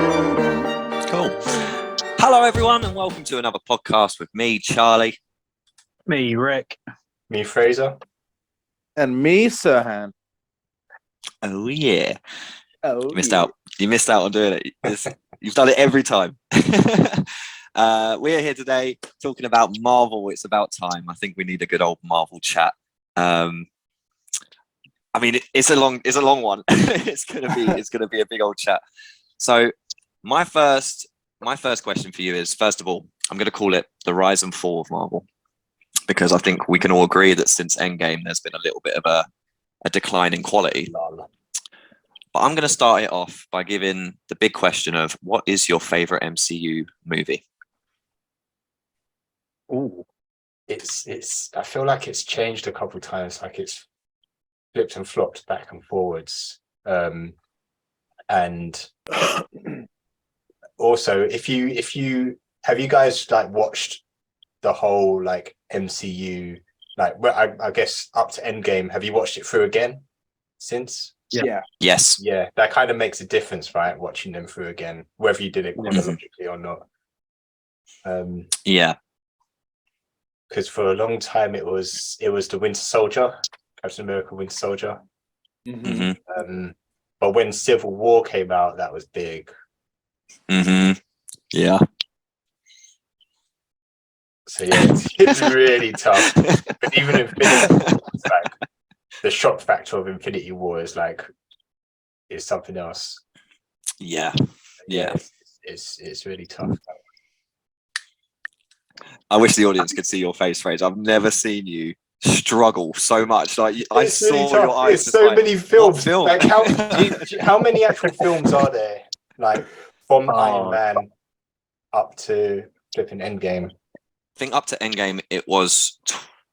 Cool. Hello, everyone, and welcome to another podcast with me, Charlie. Me, Rick. Me, Frazer. And me, Serhan. Oh, yeah. Oh, You missed out. You missed out on doing it. You've done it every time. We're here today talking about Marvel. It's about time. I think we need a good old Marvel chat. I mean, it's a long one. it's gonna be a big old chat. So my first question for you is, first of all, I'm going to call it the rise and fall of Marvel, because I think we can all agree that since Endgame, there's been a little bit of a decline in quality. But I'm going to start it off by giving the big question of, what is your favorite MCU movie? Ooh, I feel like it's changed a couple of times. Like it's flipped and flopped back and forwards. And also, if you have you guys like watched the whole like MCU, like I guess up to Endgame, have you watched it through again since? Yeah. Yes. Yeah, that kind of makes a difference, right? Watching them through again, whether you did it chronologically or not. Yeah. Because for a long time it was the Winter Soldier, Captain America, Winter Soldier. Mm-hmm. But when Civil War came out, that was big. Mm-hmm. Yeah. So yeah, it's really tough. But even Infinity War, it's like the shock factor of Infinity War is something else. Yeah. It's really tough. I wish the audience could see your face, Fraser. I've never seen you struggle so much. Like I saw really your eyes. There's so many films. Film? Like how many actual films are there? Like from Iron Man up to flipping Endgame. I think up to Endgame it was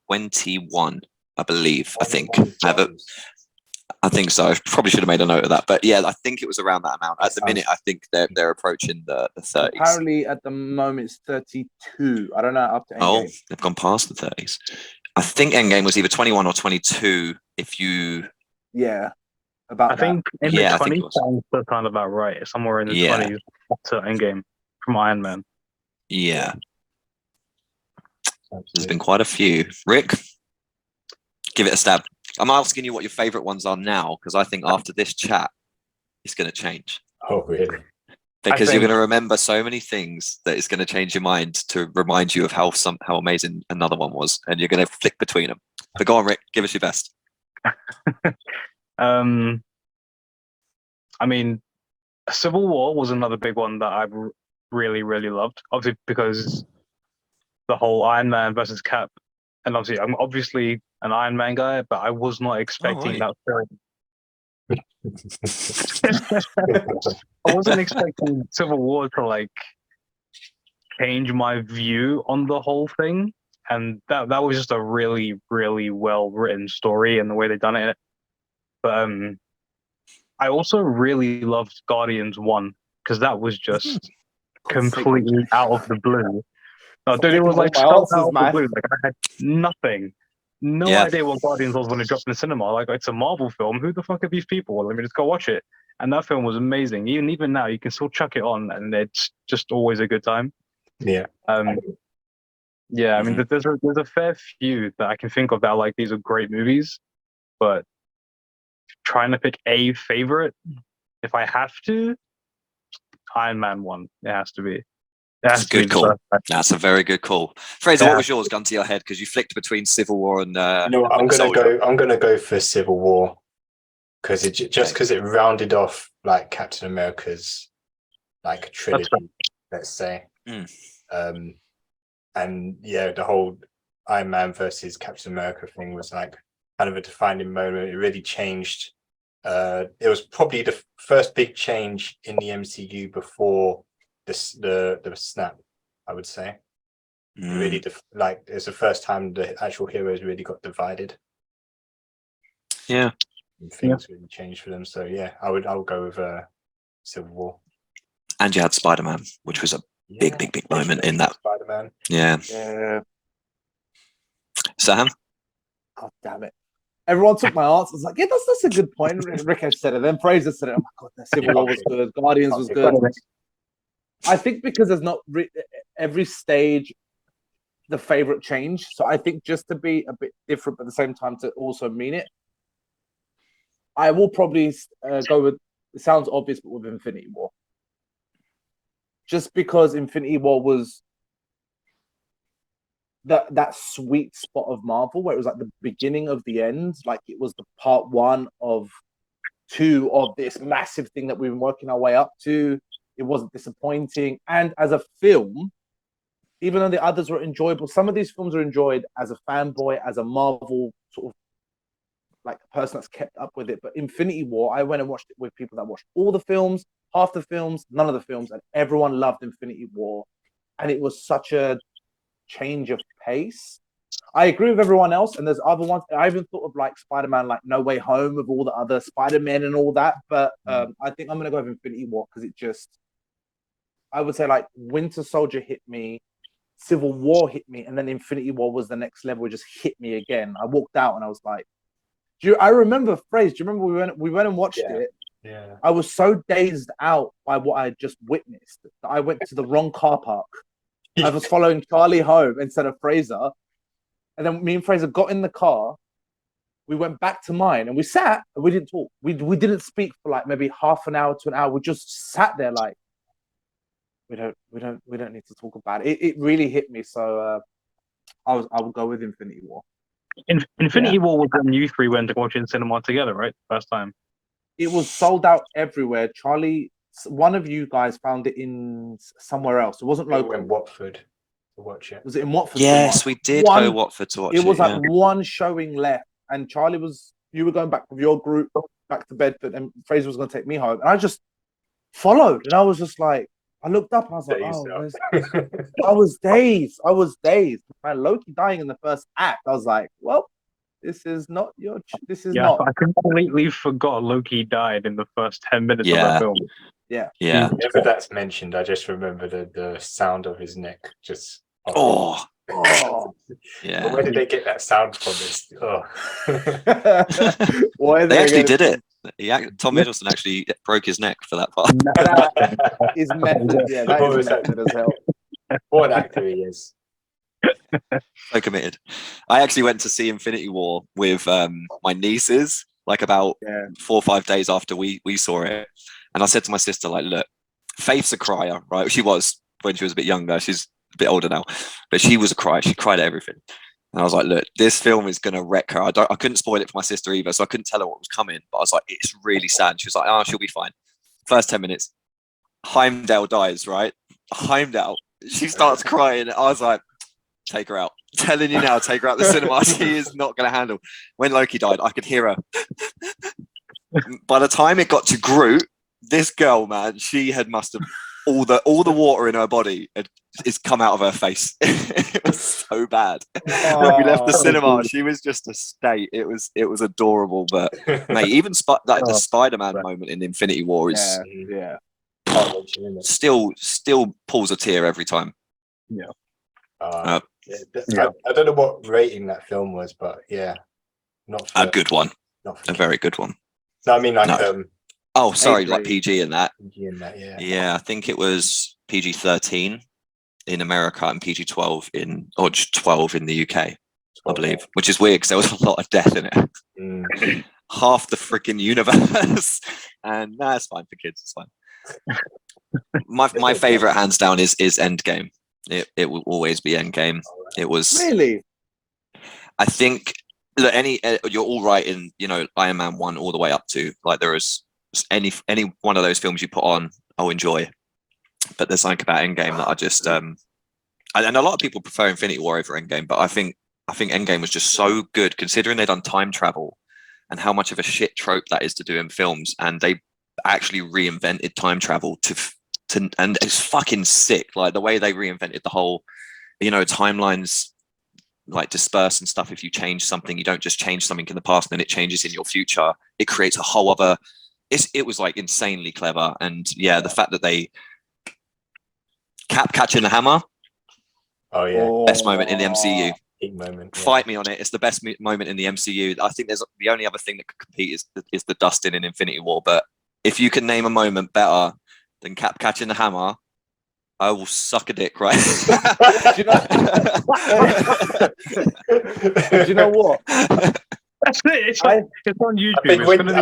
21, I believe. I think so. I probably should have made a note of that. But yeah, I think it was around that amount. At the minute, I think they're approaching the 30s. Apparently, at the moment, it's 32. I don't know, up to Endgame. Oh, they've gone past the 30s. I think Endgame was either 21 or 22. If you... Yeah. I think in the 20s sounds kind of about right. Somewhere in the 20s up to Endgame from Iron Man. Yeah. There's been quite a few. Rick, give it a stab. I'm asking you what your favorite ones are now, because I think after this chat, it's going to change. Oh, really? Because you're going to remember so many things that it's going to change your mind to remind you of how amazing another one was, and you're going to flick between them. But go on, Rick, give us your best. I mean, Civil War was another big one that I really, really loved. Obviously, because the whole Iron Man versus Cap, and obviously, I'm obviously an Iron Man guy, but I was not expecting that film. I wasn't expecting Civil War to like change my view on the whole thing, and that was just a really, really well written story and the way they done it. But I also really loved Guardians 1, because that was just completely out of the blue. No, dude, it was like so out of the blue. Like I had no idea what Guardians was when it dropped in the cinema. Like, it's a Marvel film. Who the fuck are these people? Let me just go watch it. And that film was amazing. Even now, you can still chuck it on, and it's just always a good time. Yeah. I mean, there's a fair few that I can think of that like these are great movies, but trying to pick a favorite, if I have to, Iron Man 1. It has to be. That's a good call. That's a very good call. Fraser, what was yours? Gun to your head, because you flicked between Civil War and. I'm gonna go for Civil War, because it rounded off like Captain America's like trilogy, let's say. And yeah, the whole Iron Man versus Captain America thing was like kind of a defining moment. It really changed. It was probably the first big change in the MCU before the snap, I would say. Really, it's the first time the actual heroes really got divided. Yeah, and things really changed for them. So yeah, I would go with Civil War. And you had Spider-Man, which was a big moment in that. Spider-Man. Yeah. Sam? Oh, damn it. Everyone took my answer. I was like, yeah, that's a good point. Rikesh said it. Then Fraser said it. Oh my god, Civil War was good. Guardians was good. I think because there's not every stage the favorite change. So I think just to be a bit different, but at the same time to also mean it, I will probably go with. It sounds obvious, but with Infinity War, just because Infinity War was that sweet spot of Marvel where it was like the beginning of the end, like it was the part one of two of this massive thing that we've been working our way up to. It wasn't disappointing, and as a film, even though the others were enjoyable, some of these films are enjoyed as a fanboy, as a Marvel sort of like person that's kept up with it. But Infinity War, I went and watched it with people that watched all the films, half the films, none of the films, and everyone loved Infinity War. And it was such a change of pace. I agree with everyone else, and there's other ones. I even thought of like Spider-Man, like No Way Home, with all the other Spider-Men and all that. But I think I'm gonna go with Infinity War because it just, I would say like Winter Soldier hit me, Civil War hit me, and then Infinity War was the next level. It just hit me again. I walked out and I was like, I remember Fraser. Do you remember we went and watched it? Yeah. I was so dazed out by what I had just witnessed that I went to the wrong car park. I was following Charlie home instead of Fraser. And then me and Fraser got in the car. We went back to mine and we sat and we didn't talk. We didn't speak for like maybe half an hour to an hour. We just sat there like we don't need to talk about it. It really hit me. So I would go with Infinity War. Infinity War was when you three went to watch in cinema together, right? First time. It was sold out everywhere. Charlie, one of you guys found it in somewhere else. It wasn't local. In Watford to watch it. Was it in Watford? Yes, we did go Watford to watch it. It was like one showing left, and Charlie you were going back with your group back to Bedford, and Fraser was going to take me home, and I just followed, and I was just like, I looked up and I was like, I was dazed. Man, Loki dying in the first act. I was like, well, this is not. I completely forgot Loki died in the first 10 minutes of the film. Yeah. Whenever that's mentioned, I just remember the sound of his neck just. Oh. Yeah. But where did they get that sound from? This. Oh. They actually did it. Tom Hiddleston actually broke his neck for that part. That is method. Yeah, that is method as hell. What an actor he is. So committed. I actually went to see Infinity War with my nieces, like about 4 or 5 days after we saw it. And I said to my sister, like, look, Faith's a crier, right? She was when she was a bit younger. She's a bit older now. But she was a crier. She cried at everything. And I was like, look, this film is going to wreck her. I couldn't spoil it for my sister either, so I couldn't tell her what was coming. But I was like, it's really sad. She was like, oh, she'll be fine. First 10 minutes, Heimdall dies, right? Heimdall. She starts crying. I was like, take her out. I'm telling you now, take her out the cinema. She is not going to handle. When Loki died, I could hear her. By the time it got to Groot, this girl, man, she must have all the water in her body is come out of her face. It was so bad. When we left the cinema, she was just a state. It was adorable, but mate, even the Spider-Man moment in Infinity War is still pulls a tear every time. I don't know what rating that film was, but not a good one. A very good one. No, I mean like like PG in that. PG in that, yeah. I think it was PG-13 in America and PG-12 or 12 in the UK, I believe, which is weird because there was a lot of death in it. Half the freaking universe, and it's fine for kids. It's fine. My favorite, hands down, is Endgame. It will always be Endgame. It was really. I think you're all right in Iron Man 1 all the way up to like there is any one of those films you put on I'll enjoy, but there's something about Endgame that I just and a lot of people prefer Infinity War over Endgame, but I think Endgame was just so good considering they'd done time travel and how much of a shit trope that is to do in films, and they actually reinvented time travel to and it's fucking sick, like the way they reinvented the whole timelines like disperse and stuff. If you change something, you don't just change something in the past and then it changes in your future. It creates a whole other it was like insanely clever. And the fact that they Cap catching the hammer, best moment in the MCU. Big moment, Fight me on it. It's the best moment in the MCU. I think there's the only other thing that could compete is the dusting in Infinity War, but if you can name a moment better than Cap catching the hammer I will suck a dick, right? Do you know what? That's it. It's on YouTube. I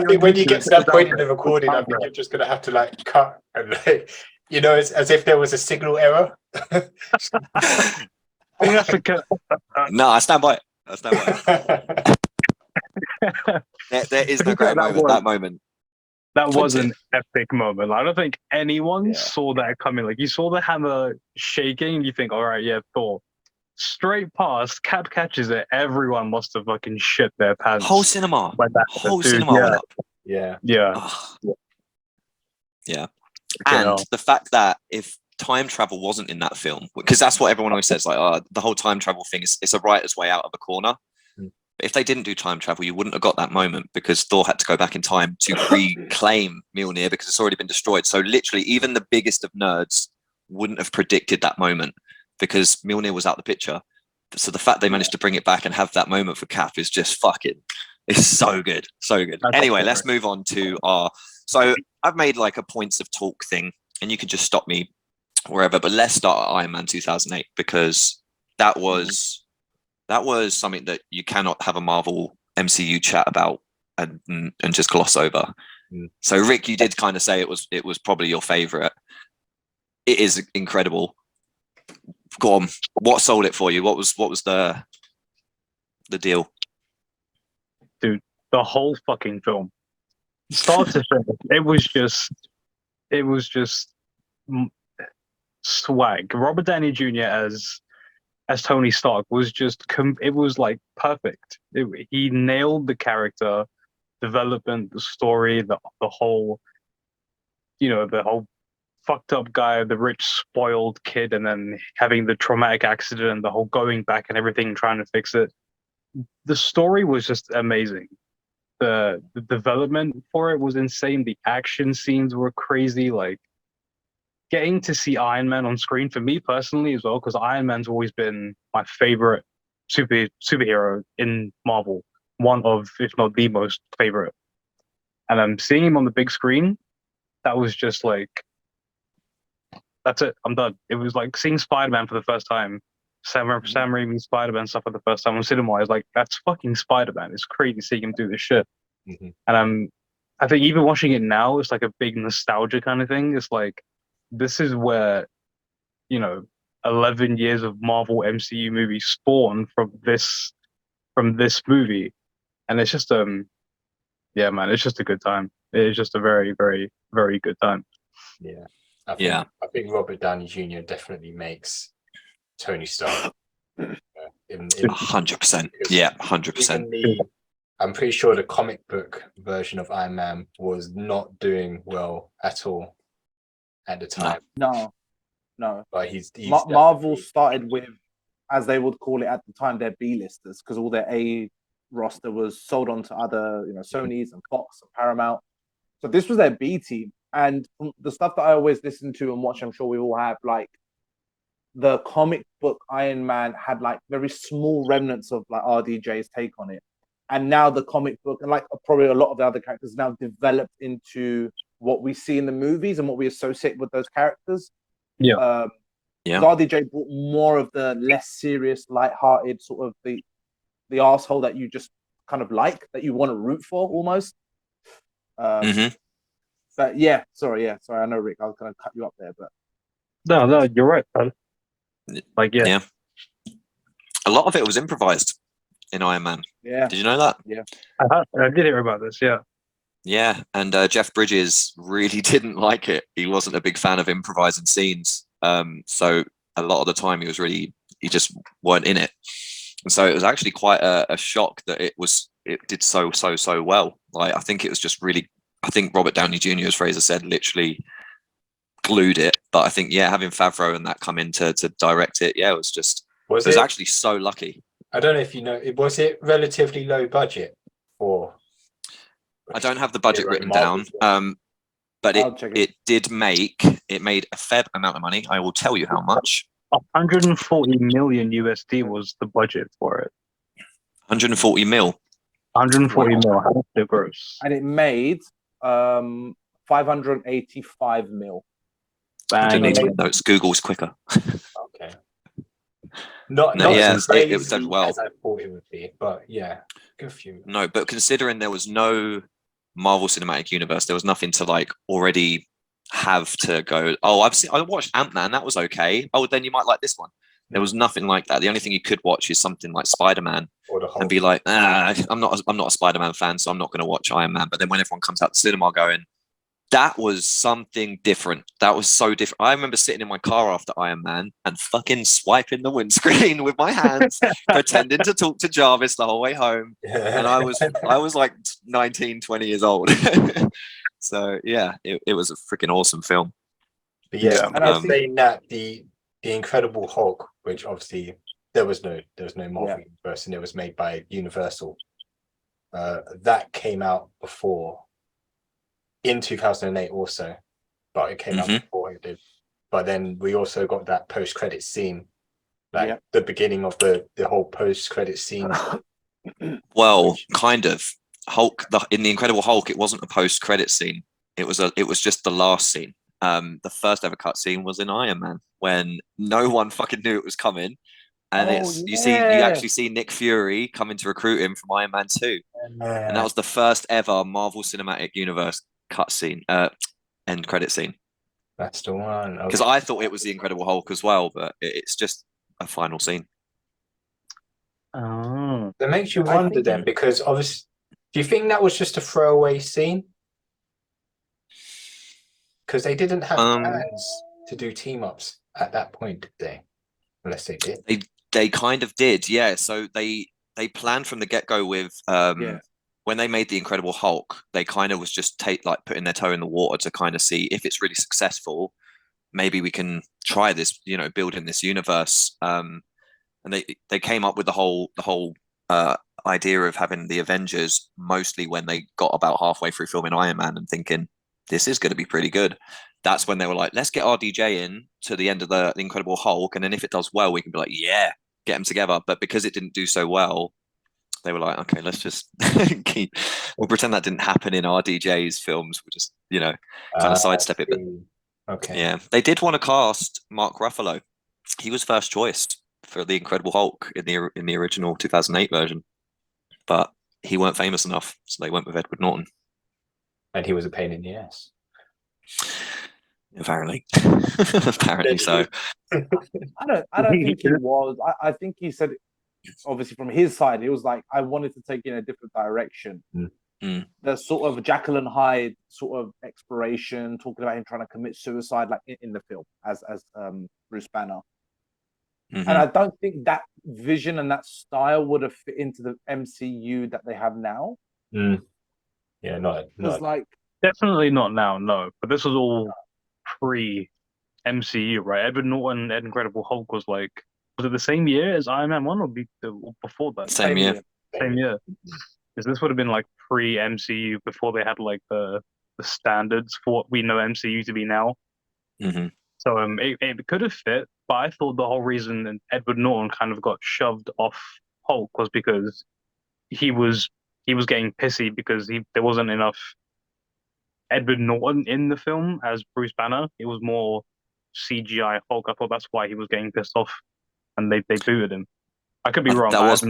think when you get to that point in the recording, I think you're just gonna have to like cut and like, it's as if there was a signal error. I'm gonna have to cut. No, I stand by it. There is no great moment. That moment. That was an epic moment. I don't think anyone saw that coming. Like, you saw the hammer shaking, you think, all right, yeah, Thor. Straight past, Cap catches it. Everyone must have fucking shit their pants. Whole cinema. Went up. Yeah. Yeah. And the fact that if time travel wasn't in that film, because that's what everyone always says, like, the whole time travel thing it's a writer's way out of a corner. But if they didn't do time travel, you wouldn't have got that moment because Thor had to go back in time to reclaim Mjolnir because it's already been destroyed. So literally, even the biggest of nerds wouldn't have predicted that moment because Mjolnir was out the picture. So the fact they managed to bring it back and have that moment for Cap is just it's so good. So good. Anyway, let's move on to so I've made like a points of talk thing and you can just stop me wherever, but let's start at Iron Man 2008 because that was something that you cannot have a Marvel MCU chat about and just gloss over. So Rick, you did kind of say it was probably your favorite. It is incredible. Go on. What sold it for you? What was the deal? Dude, the whole fucking film, start to finish, it was just swag. Robert Downey Jr. as Tony Stark was just it was like perfect. He nailed the character development, the story, the whole, the whole fucked up guy, the rich spoiled kid, and then having the traumatic accident, the whole going back and everything, trying to fix it. The story was just amazing. The development for it was insane. The action scenes were crazy. Like, getting to see Iron Man on screen for me personally as well, because Iron Man's always been my favorite superhero in Marvel, one of, if not the most favorite. And I'm seeing him on the big screen. That was just like, that's it. I'm done. It was like seeing Spider-Man for the first time. Sam Raimi Spider-Man stuff for the first time on cinema. I was like, that's fucking Spider-Man. It's crazy seeing him do this shit. And I think even watching it now, it's like a big nostalgia kind of thing. It's like, this is where, 11 years of Marvel MCU movies spawned from this movie. And it's just, yeah, man, it's just a good time. It's just a very, very, very good time. Yeah. I think Robert Downey Jr. definitely makes Tony Stark. 100%. Yeah, 100%. I'm pretty sure the comic book version of Iron Man was not doing well at all at the time. No. But he's Marvel started with, as they would call it at the time, their B-listers, because all their A roster was sold on to other, Sony's and Fox and Paramount. So this was their B team. And the stuff that I always listen to and watch, I'm sure we all have, like, the comic book Iron Man had like very small remnants of like RDJ's take on it. And now the comic book, and like probably a lot of the other characters, now developed into what we see in the movies and what we associate with those characters. Yeah. RDJ brought more of the less serious, light-hearted sort of the asshole that you just kind of like, that you want to root for almost. But yeah, sorry, I know, Rick, I was going to cut you up there, but no, you're right, man. Like, yeah. A lot of it was improvised in Iron Man. Yeah. Did you know that? Yeah. I did hear about this, yeah. Yeah, and Jeff Bridges really didn't like it. He wasn't a big fan of improvising scenes. So a lot of the time he just weren't in it. And so it was actually quite a shock that it did so well. Like, I think it was just really, I think Robert Downey Jr., as Fraser said, literally glued it. But I think, having Favreau and that come in to direct it, it was actually so lucky. I don't know if you know, was it relatively low budget for? I don't have the budget written down, but it made a fair amount of money. I will tell you how much. 140 million USD was the budget for it. 140 mil. 140 mil. How much did it gross? And it made 585 mil. I didn't need to Bang. read notes. Google's quicker. Okay. Not No, yeah, as it was done crazy well. as I thought it would be, but yeah, good few. No, but considering there was no Marvel Cinematic Universe, there was nothing to like already have to go. Oh, I watched Ant-Man. That was okay. Oh, then you might like this one. There was nothing like that. The only thing you could watch is something like Spider-Man Or the whole and be like, I'm not a Spider-Man fan, so I'm not going to watch Iron Man. But then when everyone comes out to cinema going, that was something different. That was so different. I remember sitting in my car after Iron Man and fucking swiping the windscreen with my hands, pretending to talk to Jarvis the whole way home. And I was like 19, 20 years old. So yeah, it was a freaking awesome film. But yeah, And I think- saying that the Incredible Hulk, which obviously there was no Marvel universe and it was made by Universal. That came out before in 2008 also, but it came out before it did. But then we also got that post-credit scene, like the beginning of the whole post-credit scene. Well, kind of. Hulk in the Incredible Hulk, it wasn't a post-credit scene. It was just the last scene. The first ever cut scene was in Iron Man when no one fucking knew it was coming. And you actually see Nick Fury coming to recruit him from Iron Man 2. And that was the first ever Marvel Cinematic Universe cut scene, end credit scene. That's the one. Because I thought it was the Incredible Hulk as well, but it's just a final scene. Oh. That makes you wonder then, because obviously, do you think that was just a throwaway scene? Because they didn't have plans to do team ups at that point, did they? Unless they did. They kind of did, yeah. So they planned from the get-go with when they made the Incredible Hulk, they kind of was just putting their toe in the water to kind of see if it's really successful. Maybe we can try this, building this universe. And they came up with the whole idea of having the Avengers mostly when they got about halfway through filming Iron Man and thinking this is going to be pretty good. That's when they were like, let's get RDJ in to the end of the Incredible Hulk, and then if it does well, we can be like, yeah, get them together. But because it didn't do so well, they were like, okay, let's just we'll pretend that didn't happen in RDJ's films. We'll just, kind of sidestep it. But okay. Yeah, they did want to cast Mark Ruffalo. He was first choice for the Incredible Hulk in the original 2008 version, but he weren't famous enough, so they went with Edward Norton. And he was a pain in the ass. Apparently, apparently so. I don't think he was. I think he said, obviously from his side, he was like, I wanted to take in a different direction. The sort of Jekyll and Hyde sort of exploration, talking about him trying to commit suicide, like in the film as Bruce Banner. And I don't think that vision and that style would have fit into the MCU that they have now. Yeah, not like definitely not now, no. But this was all pre-MCU, right? Edward Norton, Incredible Hulk was it the same year as Iron Man 1 or before that? Same year. Same year. Because this would have been pre-MCU before they had the standards for what we know MCU to be now. So it could have fit, but I thought the whole reason Edward Norton kind of got shoved off Hulk was because he was getting pissy because there wasn't enough Edward Norton in the film as Bruce Banner. It was more CGI Hulk. I thought that's why he was getting pissed off, and they booted him. I could be wrong. That was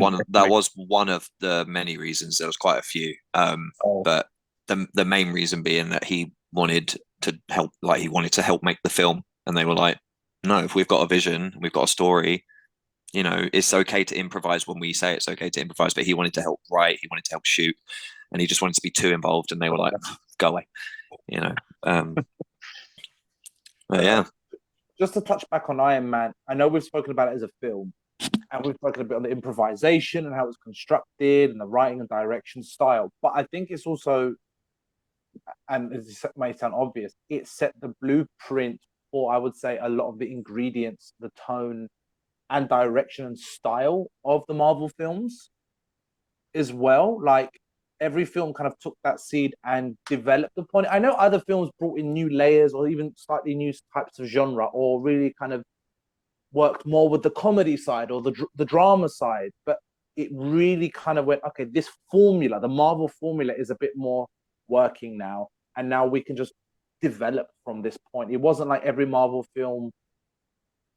one of the many reasons. There was quite a few, but the main reason being that he wanted to help, he wanted to help make the film, and they were like, no, if we've got a vision, we've got a story, it's okay to improvise when we say it's okay to improvise, but he wanted to help write, he wanted to help shoot, and he just wanted to be too involved, and they were like, go away, but yeah. Just to touch back on Iron Man, I know we've spoken about it as a film, and we've spoken a bit on the improvisation and how it's constructed and the writing and direction style, but I think it's also, and it may sound obvious, it set the blueprint for, I would say, a lot of the ingredients, the tone and direction and style of the Marvel films as well. Every film kind of took that seed and developed upon it. I know other films brought in new layers or even slightly new types of genre, or really kind of worked more with the comedy side or the drama side, but it really kind of went, okay, this formula, the Marvel formula, is a bit more working now, and now we can just developed from this point. It wasn't like every Marvel film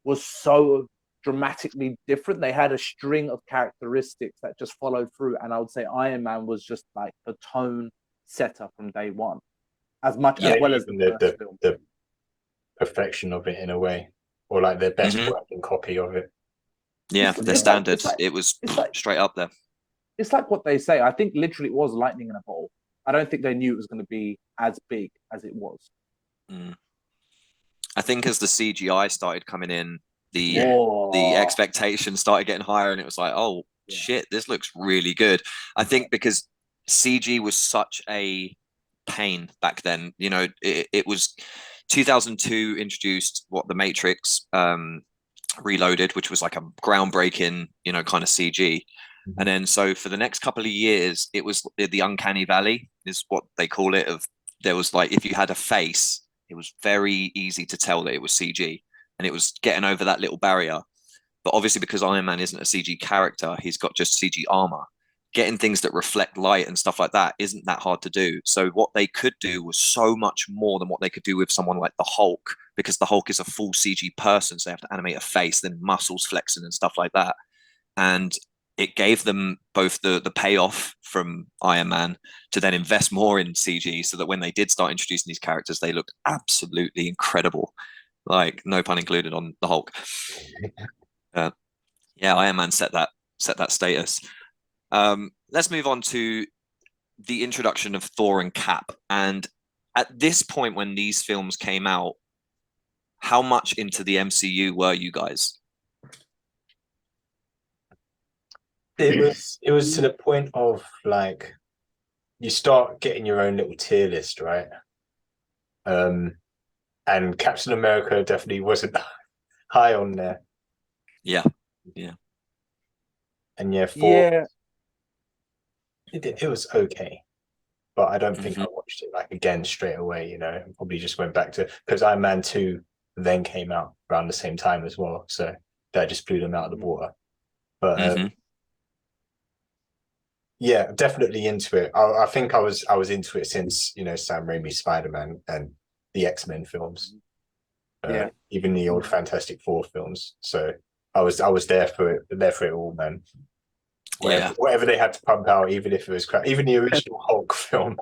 was so dramatically different. They had a string of characteristics that just followed through. And I would say Iron Man was just like the tone setter from day one, as much as well as the perfection of it in a way, or like their best Mhm. working copy of it. Yeah, It's their like- standard. it's like- It was it's like- straight up there. It's like what they say. I think literally it was lightning in a bottle. I don't think they knew it was going to be as big as it was. Mm. I think as the CGI started coming in, the Whoa. expectations started getting higher, and it was like, oh Yeah. shit, this looks really good. I think because CG was such a pain back then. You know, it was 2002 introduced what the Matrix Reloaded, which was like a groundbreaking, you know, kind of CG. And then so for the next couple of years, it was the uncanny valley is what they call it. Of there was like if you had a face, it was very easy to tell that it was CG, and it was getting over that little barrier. But obviously, because Iron Man isn't a CG character, he's got just CG armor. Getting things that reflect light and stuff like that isn't that hard to do. So what they could do was so much more than what they could do with someone like the Hulk, because the Hulk is a full CG person, so they have to animate a face, then muscles flexing and stuff like that. And it gave them both the payoff from Iron Man to then invest more in CG, so that when they did start introducing these characters, they looked absolutely incredible. Like no pun included on the Hulk. Yeah, Iron Man set that status. Let's move on to the introduction of Thor and Cap. And at this point, when these films came out, how much into the MCU were you guys? It was to the point of like you start getting your own little tier list, right? And Captain America definitely wasn't high on there. Yeah. And yeah, Yeah. it was okay, but I don't think Mhm. I watched it like again straight away. You know, probably just went back to because Iron Man 2 then came out around the same time as well, so that just blew them out of the water. But Mhm. yeah, definitely into it. I think I was into it since Sam Raimi's Spider-Man and the X-Men films. Yeah. Even the old Fantastic Four films. So I was there for it all, man. Whatever they had to pump out, even if it was crap. Even the original Hulk film,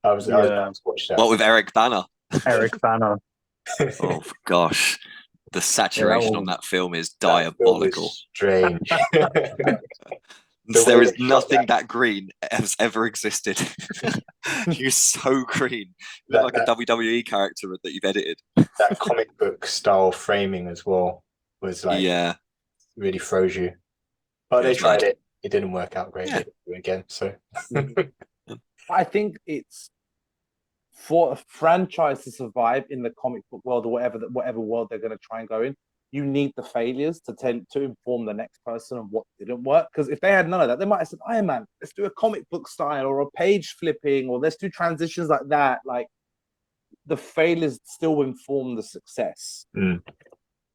I was watched that. What with Eric Bana? Eric Bana. Oh gosh, the saturation on that film is diabolical. Strange. There is nothing that green has ever existed. You're so green. You look like a WWE character that you've edited. That comic book style framing as well was like really froze you. But they tried it. It didn't work out great again. So I think it's for a franchise to survive in the comic book world or whatever world they're going to try and go in. You need the failures to inform the next person of what didn't work. Because if they had none of that, they might have said, Iron Man, let's do a comic book style or a page flipping or let's do transitions like that. Like the failures still inform the success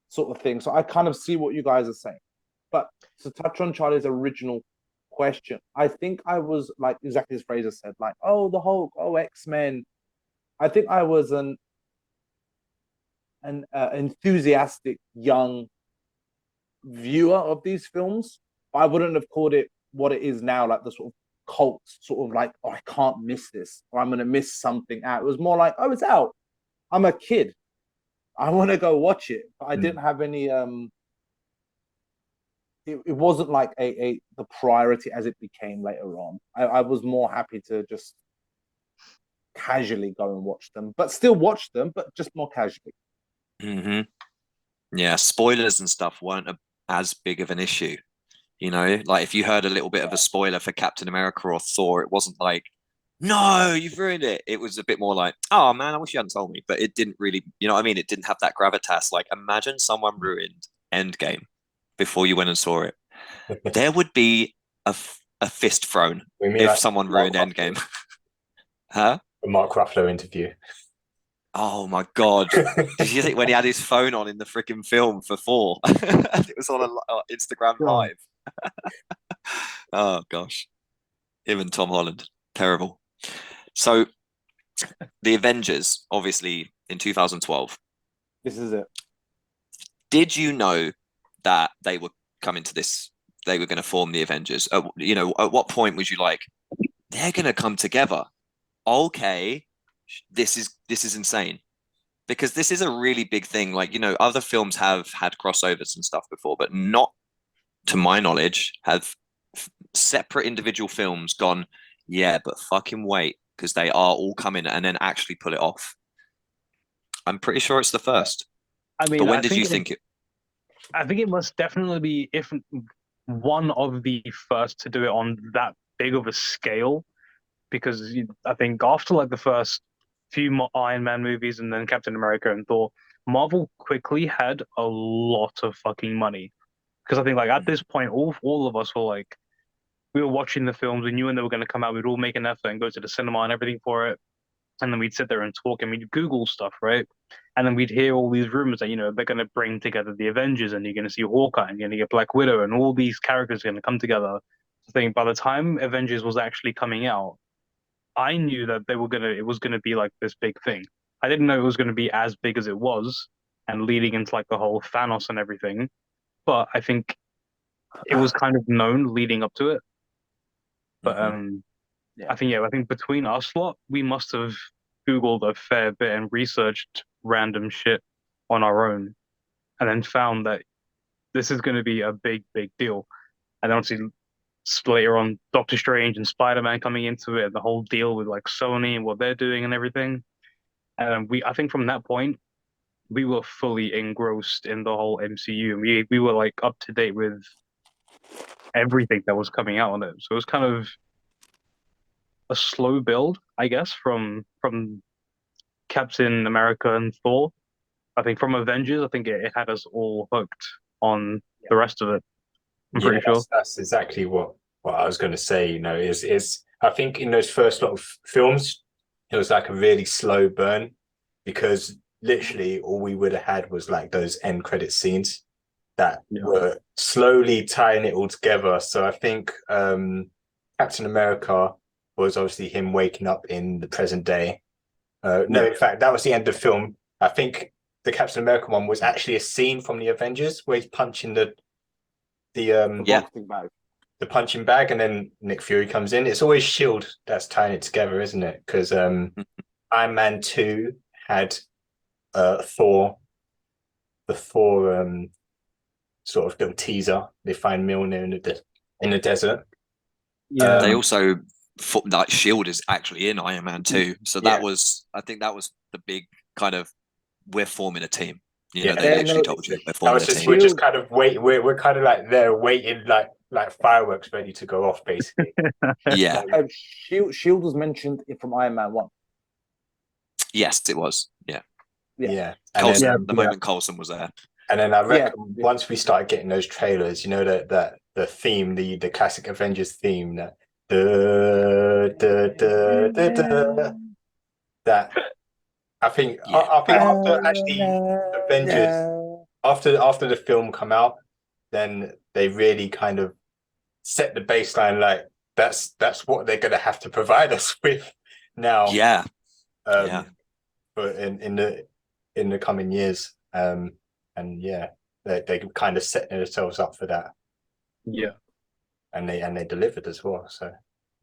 sort of thing. So I kind of see what you guys are saying. But to touch on Charlie's original question, I think I was like exactly as Fraser said, like, oh, the Hulk, oh, X-Men. I think I was an enthusiastic young viewer of these films. I wouldn't have called it what it is now, like the sort of cult, sort of like, oh, I can't miss this, or I'm going to miss something out. It was more like, oh, it's out. I'm a kid. I want to go watch it. But I didn't have any. It wasn't like the priority as it became later on. I was more happy to just casually go and watch them, but still watch them, but just more casually. Yeah, spoilers and stuff weren't as big of an issue. You know, like if you heard a little bit of a spoiler for Captain America or Thor, it wasn't like, no, you've ruined it. It was a bit more like, oh man, I wish you hadn't told me. But it didn't really, you know what I mean? It didn't have that gravitas. Like imagine someone ruined Endgame before you went and saw it. There would be a fist thrown if someone ruined Endgame. Huh? A Mark Ruffalo interview. Oh my god! Did you think when he had his phone on in the freaking film for Thor? It was on a Instagram live. Oh gosh, him and Tom Holland, terrible. So the Avengers, obviously in 2012. This is it. Did you know that they were coming to this? They were going to form the Avengers. You know, at what point was you like, they're going to come together? Okay, this is insane, because this is a really big thing. Like, you know, other films have had crossovers and stuff before, but not, to my knowledge, have separate individual films gone, yeah, but fucking wait, because they are all coming, and then actually pull it off. I'm pretty sure it's the first. I mean, But when did you think it? I think it must definitely be if one of the first to do it on that big of a scale, because I think after like the first few Iron Man movies and then Captain America and Thor, Marvel quickly had a lot of fucking money. Because I think like at this point, all of us were like, we were watching the films, we knew when they were going to come out, we'd all make an effort and go to the cinema and everything for it. And then we'd sit there and talk and we'd Google stuff, right? And then we'd hear all these rumors that, you know, they're going to bring together the Avengers and you're going to see Hawkeye and you're going to get Black Widow and all these characters are going to come together. I think by the time Avengers was actually coming out, I knew that it was going to be like this big thing. I didn't know it was going to be as big as it was and leading into like the whole Thanos and everything. But I think it was kind of known leading up to it. But Yeah. I think between us lot, we must have Googled a fair bit and researched random shit on our own, and then found that this is going to be a big, big deal. And then obviously later on, Doctor Strange and Spider-Man coming into it, the whole deal with like Sony and what they're doing and everything. And I think from that point, we were fully engrossed in the whole MCU. We were like up to date with everything that was coming out on it. So it was kind of a slow build, I guess, from Captain America and Thor. I think from Avengers, I think it had us all hooked on the rest of it. I'm pretty sure. That's exactly what I was going to say. You know, is I think in those first lot of films, it was like a really slow burn, because literally all we would have had was like those end credit scenes that were slowly tying it all together. So I think Captain America was obviously him waking up in the present day. No, in fact, that was the end of the film. I think the Captain America one was actually a scene from the Avengers where he's punching the punching bag, and then Nick Fury comes in. It's always Shield that's tying it together, isn't it? Because Iron Man 2 had Thor, the Thor sort of little teaser. They find Mjolnir in the desert. Yeah, They also like Shield is actually in Iron Man 2, so that was, I think that was the big kind of, we're forming a team. You know, they literally told you we're forming a team. We're just kind of waiting. We're kind of like there waiting, like fireworks ready to go off, basically. Yeah. Shield was mentioned from Iron Man 1. Yes, it was. Yeah. Yeah. Coulson, the moment Coulson was there. And then I reckon once we started getting those trailers, you know, that the theme, the classic Avengers theme, that that I think after actually Avengers, after the film come out, then they really kind of set the baseline, like that's what they're gonna have to provide us with now. Yeah. But in the coming years. And yeah, they kind of set themselves up for that. Yeah. And they delivered as well. So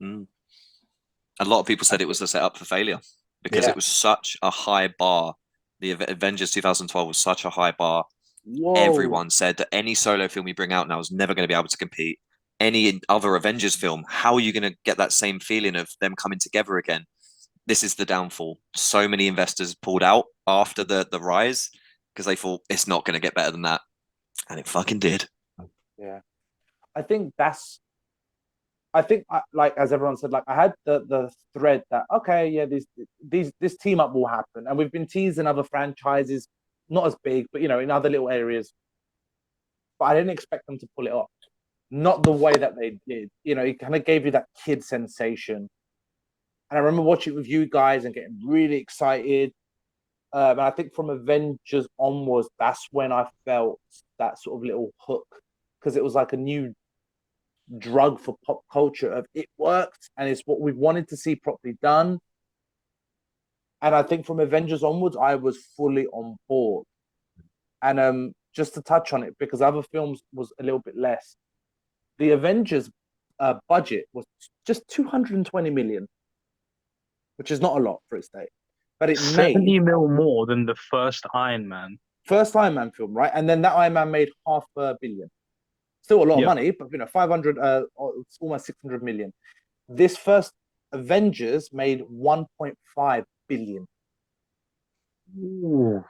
a lot of people said it was a setup for failure, because it was such a high bar. The Avengers 2012 was such a high bar. Whoa. Everyone said that any solo film we bring out now is never going to be able to compete. Any other Avengers film, how are you going to get that same feeling of them coming together again? This is the downfall. So many investors pulled out after the rise, because they thought it's not going to get better than that, and it fucking did. Yeah, I think like as everyone said, like I had the thread that this team up will happen, and we've been teasing other franchises, not as big, but you know, in other little areas. But I didn't expect them to pull it off, not the way that they did. You know, it kind of gave you that kid sensation, and I remember watching it with you guys and getting really excited. And I think from Avengers onwards, that's when I felt that sort of little hook, because it was like a new drug for pop culture of it worked and it's what we wanted to see properly done. And I think from Avengers onwards, I was fully on board. And just to touch on it, because other films was a little bit less. The Avengers budget was just 220 million, which is not a lot for its day, but it 70 made mil more than the first Iron Man. first Iron Man film, right? And then that Iron Man made 500 million. Still a lot of money, but 500, it's almost 600 million. This first Avengers made 1.5 billion. Ooh.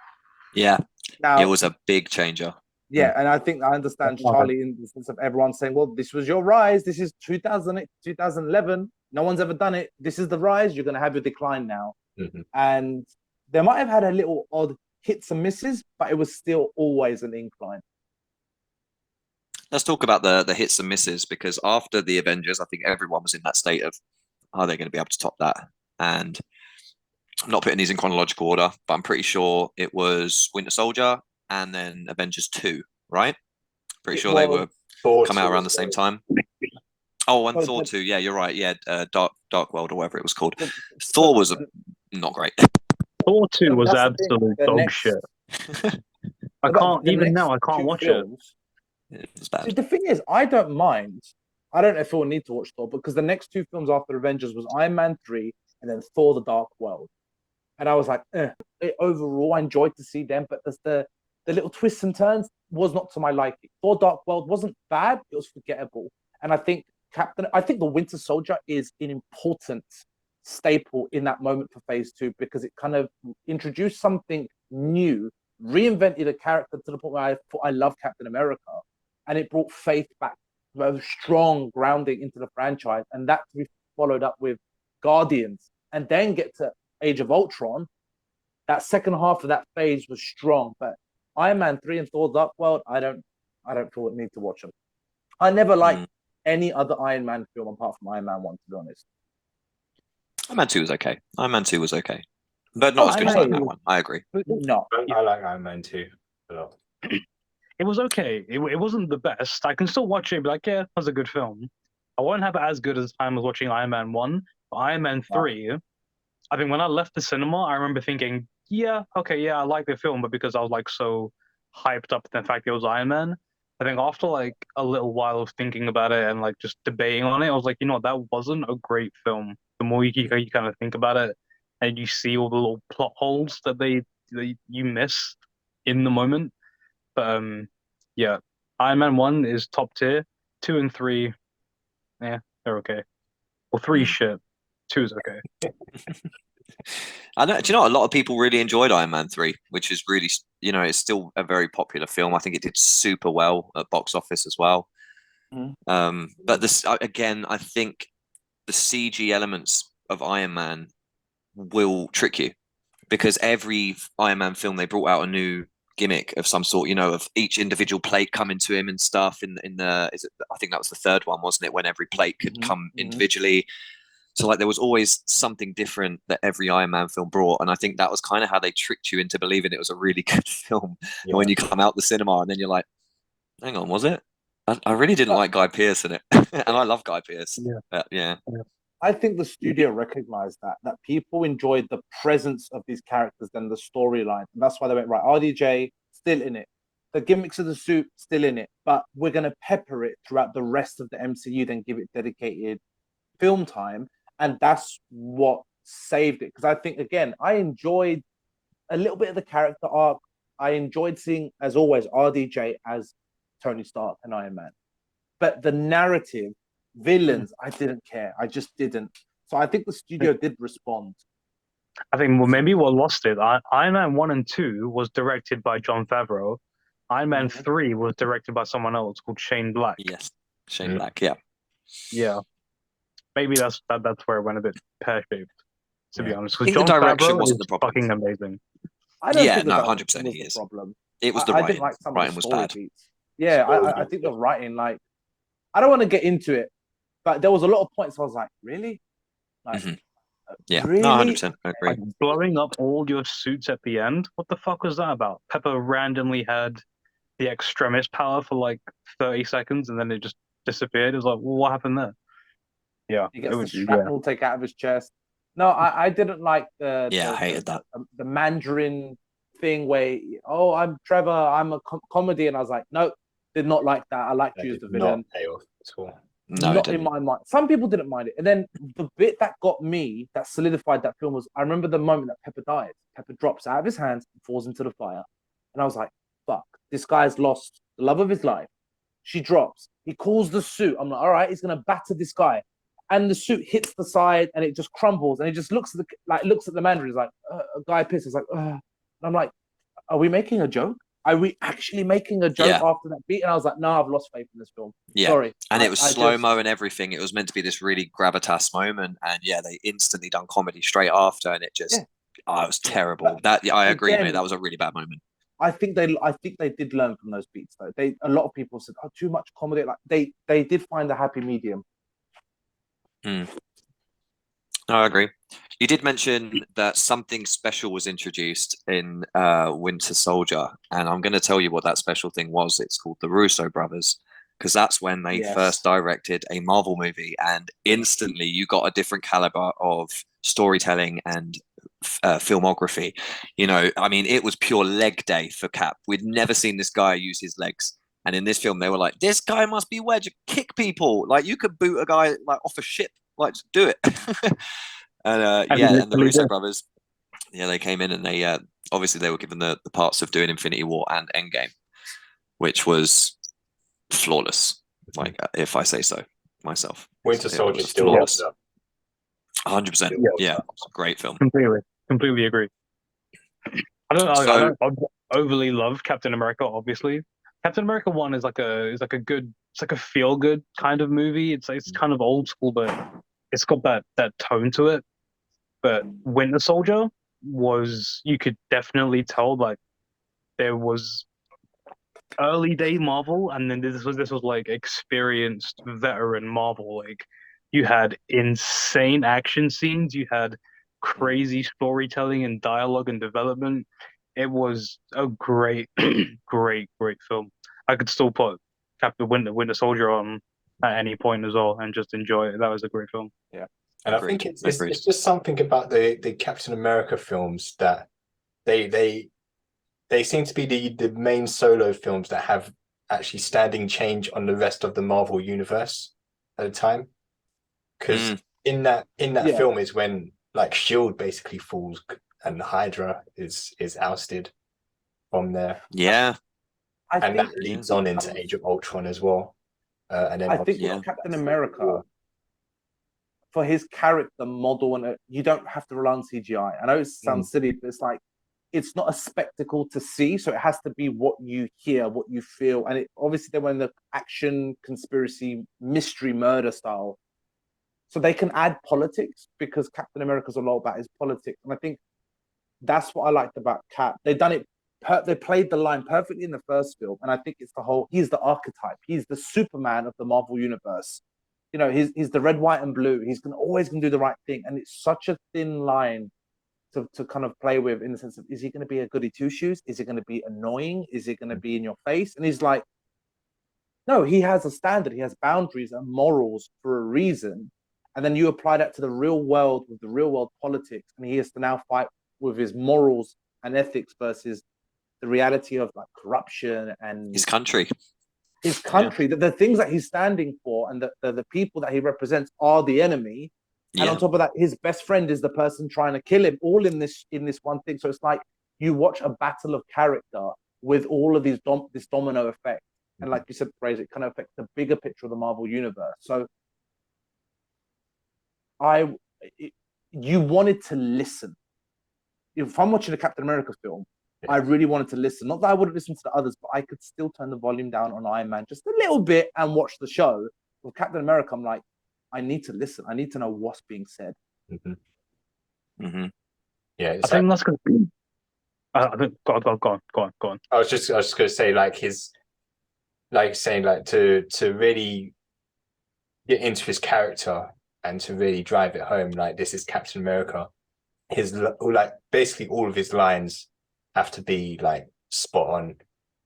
Yeah, Now, it was a big changer. yeah, and I think I understand Charlie in the sense of everyone saying, well, this was your rise. This is 2011. No one's ever done it. This is the rise. You're going to have your decline now. Mhm. And they might have had a little odd hits and misses, but it was still always an incline. Let's talk about the hits and misses, because after the Avengers, I think everyone was in that state of, are they going to be able to top that? And I'm not putting these in chronological order, but I'm pretty sure it was Winter Soldier and then Avengers 2, right? Pretty sure they were come out around the same time. Oh, and Thor 2. Yeah, you're right. Yeah, Dark World or whatever it was called. Thor was not great. Thor 2 was That's the thing, absolute the dog next- shit. I can't, even now, I can't watch it. It was bad. See, the thing is, I don't mind. I don't know if we'll need to watch Thor, because the next two films after Avengers was Iron Man 3 and then Thor: The Dark World. And I was like, overall, I enjoyed to see them, but the little twists and turns was not to my liking. Thor: Dark World wasn't bad; it was forgettable. And I think the Winter Soldier is an important staple in that moment for Phase 2, because it kind of introduced something new, reinvented a character to the point where I thought I love Captain America, and it brought faith back, a strong grounding into the franchise, and that to be followed up with Guardians, and then get to Age of Ultron. That second half of that phase was strong, but Iron Man 3 and Thor: Dark World, I don't feel the need to watch them. I never liked any other Iron Man film apart from Iron Man 1, to be honest. Iron Man 2 was okay. Iron Man 2 was okay. But not as good as Iron Man 1. I agree. No. I like Iron Man 2 a lot. It was okay. It wasn't the best. I can still watch it and be like, yeah, that was a good film. I won't have it as good as time as watching Iron Man 1. But Iron Man 3, I think when I left the cinema, I remember thinking, yeah, okay, yeah, I like the film, but because I was like so hyped up in the fact it was Iron Man, I think after like a little while of thinking about it and like just debating on it, I was like, you know what, that wasn't a great film. The more you kind of think about it and you see all the little plot holes that you miss in the moment. But yeah, Iron Man 1 is top tier. 2 and 3, yeah, they're okay. Well, 3 shit. 2 is okay. I know. Do you know a lot of people really enjoyed Iron Man 3, which is really, it's still a very popular film. I think it did super well at box office as well. But this again, I think the CG elements of Iron Man will trick you, because every Iron Man film they brought out a new gimmick of some sort, of each individual plate coming to him and stuff. I think that was the third one, wasn't it? When every plate could come individually. So like there was always something different that every Iron Man film brought, and I think that was kind of how they tricked you into believing it was a really good film. Yeah. When you come out the cinema and then you're like, hang on, was it? I really didn't like Guy Pearce in it, and I love Guy Pearce. Yeah. I think the studio recognized that people enjoyed the presence of these characters than the storyline, and that's why they went, right, RDJ still in it, the gimmicks of the suit still in it, but we're going to pepper it throughout the rest of the MCU, then give it dedicated film time. And that's what saved it. Because I think, again, I enjoyed a little bit of the character arc. I enjoyed seeing, as always, RDJ as Tony Stark and Iron Man. But the narrative, villains, I didn't care. I just didn't. So I think the studio did respond. I think maybe what lost it, Iron Man 1 and 2 was directed by Jon Favreau. Iron Man 3 was directed by someone else called Shane Black. Yes, Shane Black, yeah. Yeah. Maybe that's where it went a bit pear-shaped, to be honest. Because the direction Favreau wasn't the problem. Fucking amazing. I don't think 100% he is. Problem. It was the writing. I didn't like some writing of the was story bad. beats. Yeah, I think the writing, like, I don't want to get into it, but there was a lot of points I was like, really? Like, yeah, really? No, 100%. I agree. Like blowing up all your suits at the end? What the fuck was that about? Pepper randomly had the extremis power for like 30 seconds and then it just disappeared. It was like, well, what happened there? Yeah. He gets the shrapnel taken out of his chest. No, I didn't like Yeah, I hated that. the Mandarin thing where I'm Trevor, I'm a comedy, and I was like, no, did not like that. I liked That you as did the not villain. pay off at all. No, it Not in didn't. my mind. Some people didn't mind it, and then the bit that got me, that solidified that film was, I remember the moment that Pepper dies. Pepper drops out of his hands and falls into the fire, and I was like, fuck, this guy's lost the love of his life. She drops. He calls the suit. I'm like, all right, he's gonna batter this guy, and the suit hits the side and it just crumbles, and he just looks at the Mandarin. He's like, a guy pissed. It's like, and I'm like, are we making a joke? Are we actually making a joke Yeah. after that beat? And I was like, no, I've lost faith in this film. Yeah. Sorry. And it was I slow just- mo and everything. It was meant to be this really gravitas moment, and yeah, they instantly done comedy straight after, and it just, Yeah. it was terrible. But I agree, again- mate. That was a really bad moment. I think they did learn from those beats though. A lot of people said, oh, too much comedy. Like they did find a happy medium. No, I agree. You did mention that something special was introduced in Winter Soldier, and I'm going to tell you what that special thing was. It's called the Russo brothers, because that's when they Yes. first directed a Marvel movie, and instantly you got a different caliber of storytelling and filmography. You know, I mean, it was pure leg day for Cap. We'd never seen this guy use his legs. And in this film, they were like, this guy must be wedge, kick people. Like, you could boot a guy like off a ship. Like, just do it. And and the Russo brothers, yeah, they came in and they obviously they were given the parts of doing Infinity War and Endgame, which was flawless. Like, if I say so myself, Winter It Soldier was still flawless. holds up. 100%. Yeah. Yeah, great film. Completely agree. I don't overly love Captain America. Obviously, Captain America 1 is like a good, it's like a feel good kind of movie. It's kind of old school, but it's got that tone to it. But Winter Soldier was, you could definitely tell like there was early day Marvel, and then this was like experienced veteran Marvel. Like, you had insane action scenes, you had crazy storytelling and dialogue and development. It was a great, great film. I could still put Captain Winter Soldier on at any point as well and just enjoy it. That was a great film. And Agreed. I think it's just something about the Captain America films that they seem to be the main solo films that have actually standing change on the rest of the Marvel universe at a time. Because in that Yeah. film is when like Shield basically falls and Hydra is ousted from there, Yeah, and that leads on into Age of Ultron as well. And then I think Yeah. with Captain America, for his character model, and you don't have to rely on CGI. I know it sounds silly, but it's like, it's not a spectacle to see, so it has to be what you hear, what you feel, and it obviously they went the action, conspiracy, mystery, murder style, so they can add politics because Captain America's a lot about his politics, and I think that's what I liked about Cap. They done it. They played the line perfectly in the first film, and I think it's he's the archetype. He's the Superman of the Marvel universe. You know, he's the red, white, and blue. He's always gonna do the right thing, and it's such a thin line to kind of play with, in the sense of, is he going to be a goody two shoes? Is he going to be annoying? Is he going to be in your face? And he's like, no, he has a standard. He has boundaries and morals for a reason. And then you apply that to the real world with the real world politics, and he has to now fight with his morals and ethics versus the reality of like corruption and his country. The things that he's standing for, and the people that he represents are the enemy. And on top of that, his best friend is the person trying to kill him, all in this one thing. So it's like you watch a battle of character with all of these this domino effect. And like you said, Fraser, it kind of affects the bigger picture of the Marvel universe. So you wanted to listen. If I'm watching a Captain America film, I really wanted to listen. Not that I would have listened to the others, but I could still turn the volume down on Iron Man just a little bit and watch the show. With Captain America, I'm like, I need to listen. I need to know what's being said. Yeah, I think that's going to be. Go on. I was just going to say, like, his, like saying, like, to really get into his character and to really drive it home, like, this is Captain America. His, like, basically all of his lines have to be like spot on.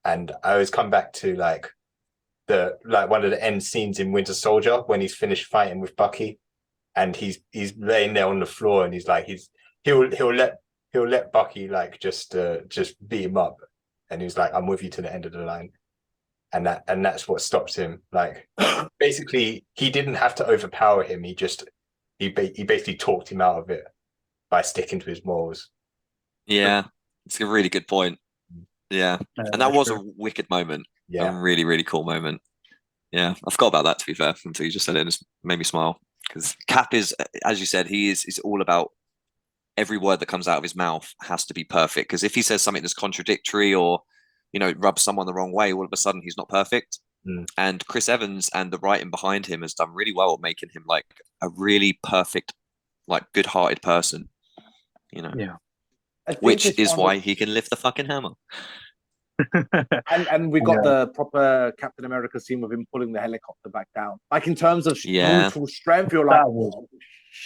And I always come back to like one of the end scenes in Winter Soldier when he's finished fighting with Bucky, and he's laying there on the floor, and he's like he'll let Bucky like just beat him up, and he's like, I'm with you to the end of the line, and that's what stops him. Like basically, he didn't have to overpower him. He basically talked him out of it by sticking to his morals. Yeah, it's a really good point. Yeah, and that was a wicked moment. Yeah, A really, really cool moment. Yeah, I forgot about that, to be fair, until you just said it, and it's made me smile. Because Cap is, as you said, he's all about every word that comes out of his mouth has to be perfect. Because if he says something that's contradictory or, rubs someone the wrong way, all of a sudden he's not perfect. And Chris Evans and the writing behind him has done really well at making him like a really perfect, like good-hearted person. Yeah. Which is why he can lift the fucking hammer. and we got the proper Captain America scene with him pulling the helicopter back down. Like in terms of brutal strength, you're like, that was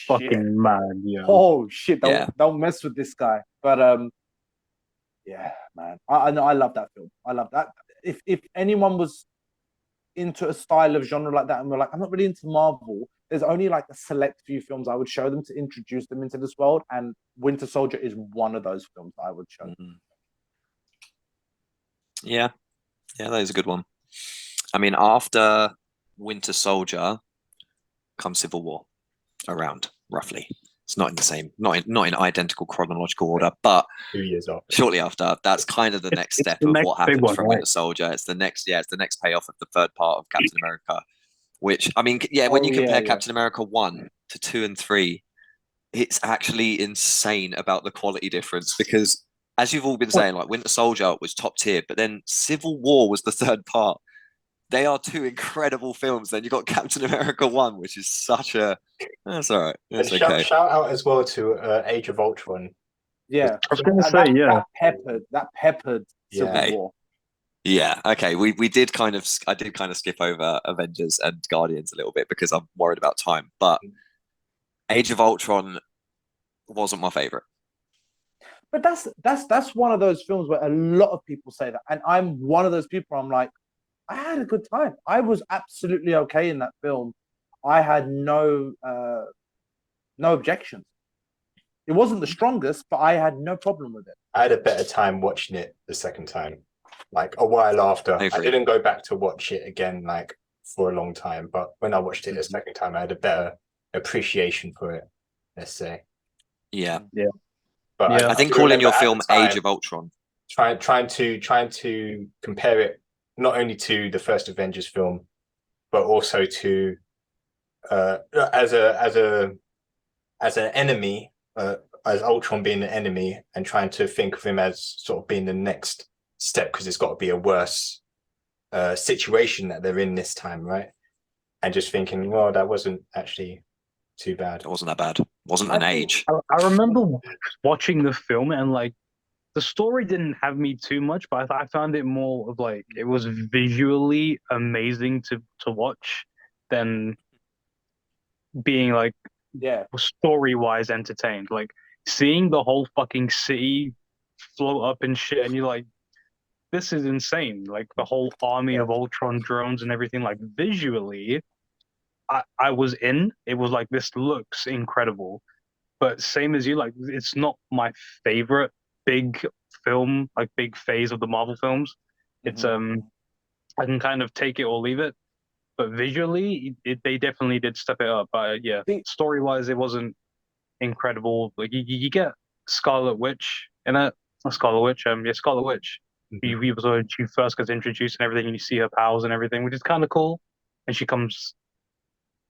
fucking mad. Yeah. Oh shit! Don't mess with this guy. But yeah, man, I know I love that film. I love that. If anyone was into a style of genre like that, and we're like, I'm not really into Marvel, there's only like a select few films I would show them to introduce them into this world, and Winter Soldier is one of those films I would show. Yeah, that is a good one. I mean, after Winter Soldier comes Civil War, around roughly. It's not in the same, not in identical chronological order, but 2 years after. Shortly after, that's kind of the next step of what happens from Winter Soldier. It's the next payoff of the third part of Captain America. Which, I mean, when you compare Captain America 1 to 2 and 3, it's actually insane about the quality difference because, as you've all been saying, like Winter Soldier was top tier, but then Civil War was the third part. They are two incredible films. Then you got Captain America 1, which is such a... That's all right. That's okay. Shout out as well to Age of Ultron. Yeah. I was going to say, That peppered Civil War. Yeah, okay. I did kind of skip over Avengers and Guardians a little bit because I'm worried about time. But Age of Ultron wasn't my favorite. But that's one of those films where a lot of people say that, and I'm one of those people. I'm like, I had a good time. I was absolutely okay in that film. I had no objections. It wasn't the strongest, but I had no problem with it. I had a better time watching it the second time. Like a while after, I didn't go back to watch it again, like for a long time. But when I watched it the second time, I had a better appreciation for it. Let's say. Yeah. But I think calling your film Age of Ultron, trying to compare it not only to the first Avengers film, but also to as an enemy, as Ultron being an enemy, and trying to think of him as sort of being the next step because it's got to be a worse situation that they're in this time, right? And just thinking, well, that wasn't actually too bad. It wasn't that bad. It wasn't an age. I remember watching the film and like the story didn't have me too much, but I found it more of like it was visually amazing to watch than being like story-wise entertained. Like seeing the whole fucking city float up and shit, and you're like, this is insane. Like the whole army of Ultron drones and everything, like visually, I was in. It was like, this looks incredible. But same as you, like, it's not my favorite big film, like big phase of the Marvel films. It's I can kind of take it or leave it. But visually, they definitely did step it up. But yeah, story-wise, it wasn't incredible. Like you get Scarlet Witch in it. Not Scarlet Witch. Scarlet Witch. She first gets introduced and everything, and you see her powers and everything, which is kind of cool. And she comes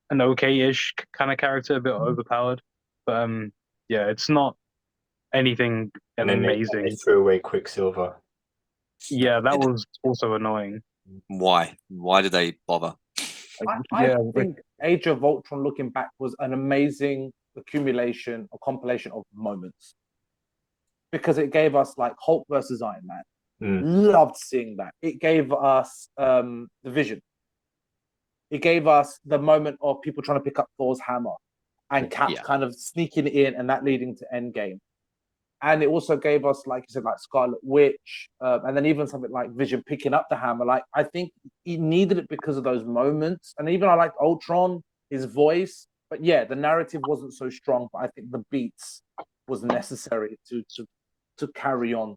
an okay-ish kind of character, a bit overpowered. But it's not anything amazing. They threw away Quicksilver. Yeah, that was also annoying. Why? Why did they bother? I think Age of Ultron, looking back, was an amazing accumulation or compilation of moments because it gave us like Hulk versus Iron Man. Loved seeing that. It gave us the Vision. It gave us the moment of people trying to pick up Thor's hammer and Cap kind of sneaking in and that leading to Endgame. And it also gave us, like you said, like Scarlet Witch, and then even something like Vision picking up the hammer. Like, I think he needed it because of those moments. And even I liked Ultron, his voice. But yeah, the narrative wasn't so strong, but I think the beats was necessary to carry on.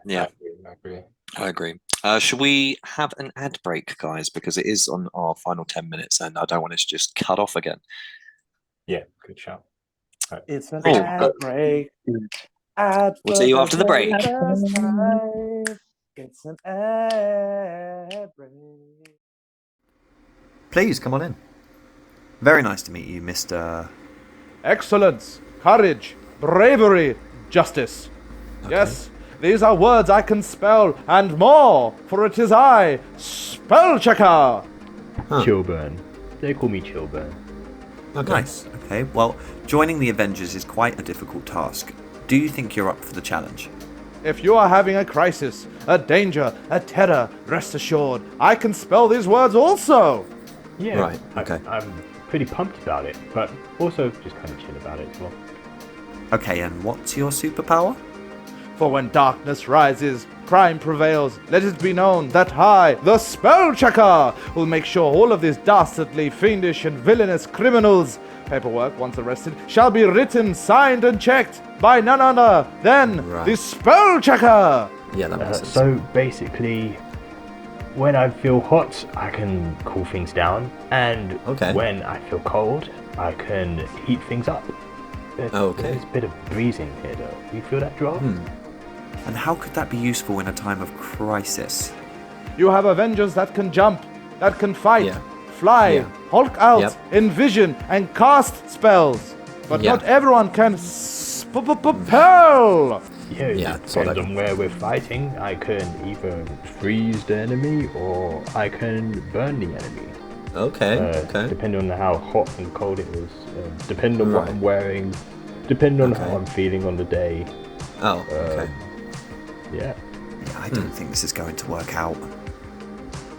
Yeah. I agree. I agree. Should we have an ad break, guys? Because it is on our final 10 minutes and I don't want it to just cut off again. Yeah, good shout. Right. It's an Oh, ad break. Ad We'll see you for after the break. first time. It's an ad break. Please come on in. Very nice to meet you, Mr. Excellence, courage, bravery, justice. Yes, these are words I can spell, and more, for it is I, Spell Checker. Chilburn. They call me Chilburn. Nice. Okay, well, joining the Avengers is quite a difficult task. Do you think you're up for the challenge? If you are having a crisis, a danger, a terror, rest assured, I can spell these words also. Yeah, Right, okay. I'm pretty pumped about it, but also just kind of chill about it as well. Okay, and what's your superpower? For when darkness rises, crime prevails, let it be known that I, the Spell Checker, will make sure all of these dastardly, fiendish, and villainous criminals' paperwork, once arrested, shall be written, signed, and checked by none other than Right. the Spell Checker. Yeah, that makes sense. So basically, when I feel hot, I can cool things down, and Okay. when I feel cold, I can heat things up. Okay. There's a bit of breeze in here, though. You feel that draft? And how could that be useful in a time of crisis? You have Avengers that can jump, that can fight, Yeah. fly, Yeah. Hulk out, Yep. envision, and cast spells. But Yeah. not everyone can spell. Yeah, it Yeah, so depends that- on where we're fighting. I can either freeze the enemy or I can burn the enemy. Okay, Depending on how hot and cold it is, depending on what Right. I'm wearing, depending on Okay. how I'm feeling on the day. Oh, okay. Yeah. Yeah, I don't think this is going to work out.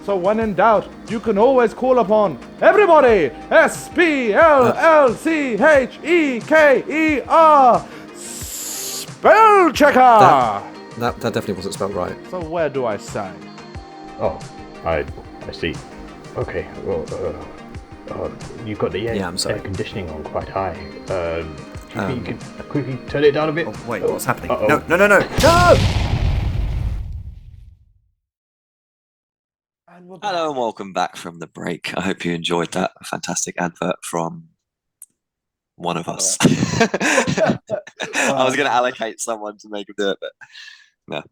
So when in doubt, you can always call upon everybody. SPLLCHEKER. Spell Checker. That definitely wasn't spelled right. So where do I sign? Oh, I see. Okay. Well, you've got the air, Yeah, I'm sorry. air conditioning on quite high. Do you think you could quickly turn it down a bit? Oh, wait, what's happening? Uh-oh. No. And we're back. Hello and welcome back from the break. I hope you enjoyed that fantastic advert from one of us. I was going to allocate someone to make him do it, but no.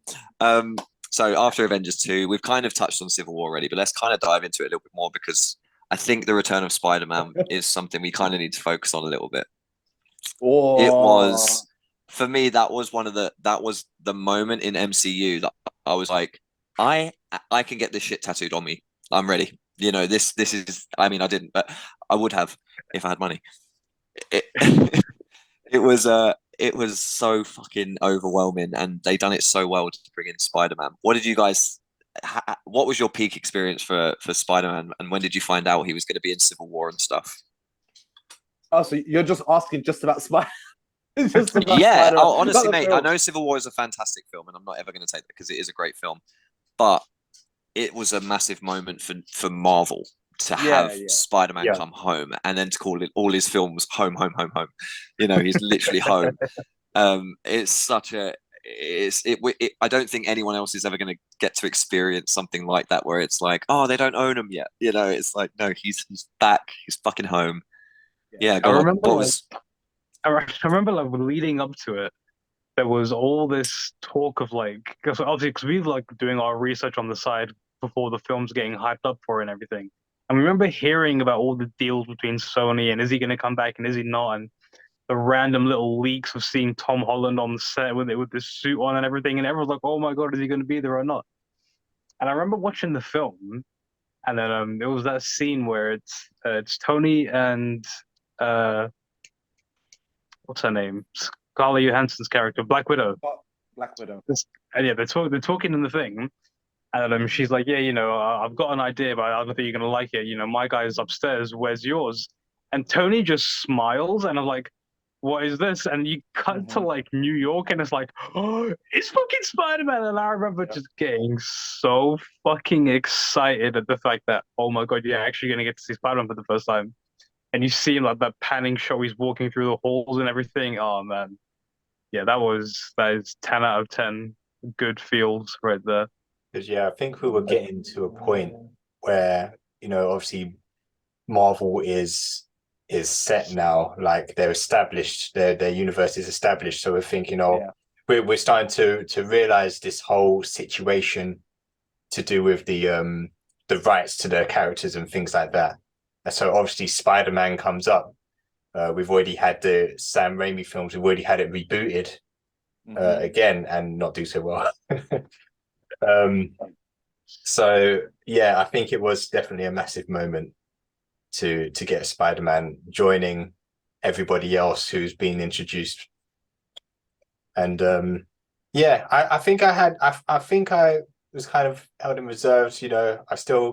So after Avengers 2, we've kind of touched on Civil War already, but let's kind of dive into it a little bit more because I think the return of Spider-Man is something we kind of need to focus on a little bit. Oh. It was, for me, that was the moment in MCU that I was like, I can get this shit tattooed on me. I'm ready. You know, this is, I mean, I didn't, but I would have if I had money. It, it was so fucking overwhelming, and they done it so well to bring in Spider-Man. What did you guys? What was your peak experience for Spider-Man, and when did you find out he was going to be in Civil War and stuff? Oh, so you're just asking just about Spider? Just about Yeah, Spider-Man. honestly, Not the mate, I film. know Civil War is a fantastic film, and I'm not ever going to take that because it is a great film, but it was a massive moment for Marvel to have Yeah. Spider-Man Yeah. come home and then to call it all his films home. You know, he's literally home. It's such a I don't think anyone else is ever going to get to experience something like that where it's like, oh, they don't own him yet. You know, it's like, no, he's back. He's fucking home. Yeah, go I on. remember, What like, was? I remember like leading up to it, there was all this talk of like, because obviously, because we were like doing our research on the side before the film's getting hyped up for it and everything. And we remember hearing about all the deals between Sony and is he going to come back and is he not? And the random little leaks of seeing Tom Holland on the set with the suit on and everything. And everyone's like, oh my God, is he going to be there or not? And I remember watching the film, and then it was that scene where it's Tony and what's her name? Scarlett Johansson's character, Black Widow. Black Widow. And yeah, they're talking in the thing, and she's like, yeah, you know, I've got an idea, but I don't think you're gonna like it. You know, my guy's upstairs. Where's yours? And Tony just smiles, and I'm like, what is this? And you cut to like New York, and it's like, oh, it's fucking Spider-Man. And I remember just getting so fucking excited at the fact that, oh my god, you're actually gonna get to see Spider-Man for the first time. And you see him like that panning shot, he's walking through the halls and everything. Oh man, yeah, that is 10 out of 10 good feels right there. Because I think we were getting to a point where obviously Marvel is set now, like they're established, their universe is established. So we're thinking, we're starting to realize this whole situation to do with the rights to their characters and things like that. And so obviously Spider-Man comes up. We've already had the Sam Raimi films. We've already had it rebooted again and not do so well. So I think it was definitely a massive moment to get Spider-Man joining everybody else who's been introduced. And I think I was kind of held in reserves. I still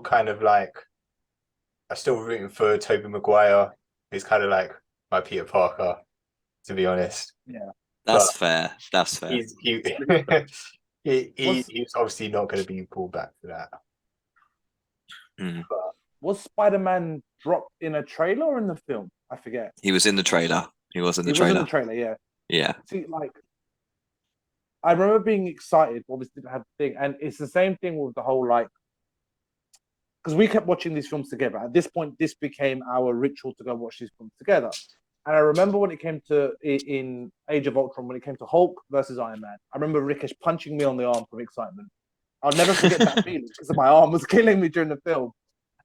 rooting for Tobey Maguire. He's kind of like my Peter Parker, to be honest. Yeah, that's fair. That's fair. He's obviously not going to be pulled back for that. But was Spider-Man dropped in a trailer or in the film? I forget. He was in the trailer. He was in the trailer, yeah. Yeah. See, like, I remember being excited, obviously didn't have the thing, and it's the same thing with the whole, like, because we kept watching these films together. At this point, this became our ritual to go watch these films together. And I remember when it came to, in Age of Ultron, when it came to Hulk versus Iron Man, I remember Rikesh punching me on the arm from excitement. I'll never forget that feeling because my arm was killing me during the film.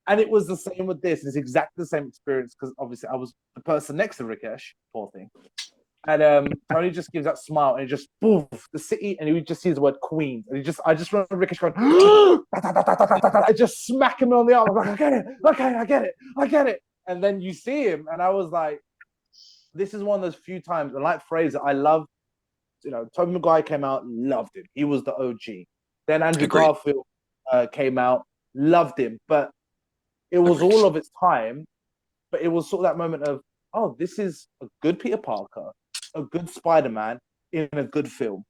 And it was the same with this. It's exactly the same experience because obviously I was the person next to Rikesh, poor thing. And Tony just gives that smile and he just, poof, the city, and he just sees the word Queens. And I just remember Rikesh going, I just smack him on the arm. I'm like, I get it. Okay, I get it. And then you see him, and I was like, this is one of those few times, and like Frazer, I love, Tobey Maguire came out, loved him. He was the OG. Then Andrew Garfield came out, loved him. But it was all of its time, but it was sort of that moment of, oh, this is a good Peter Parker, a good Spider-Man in a good film.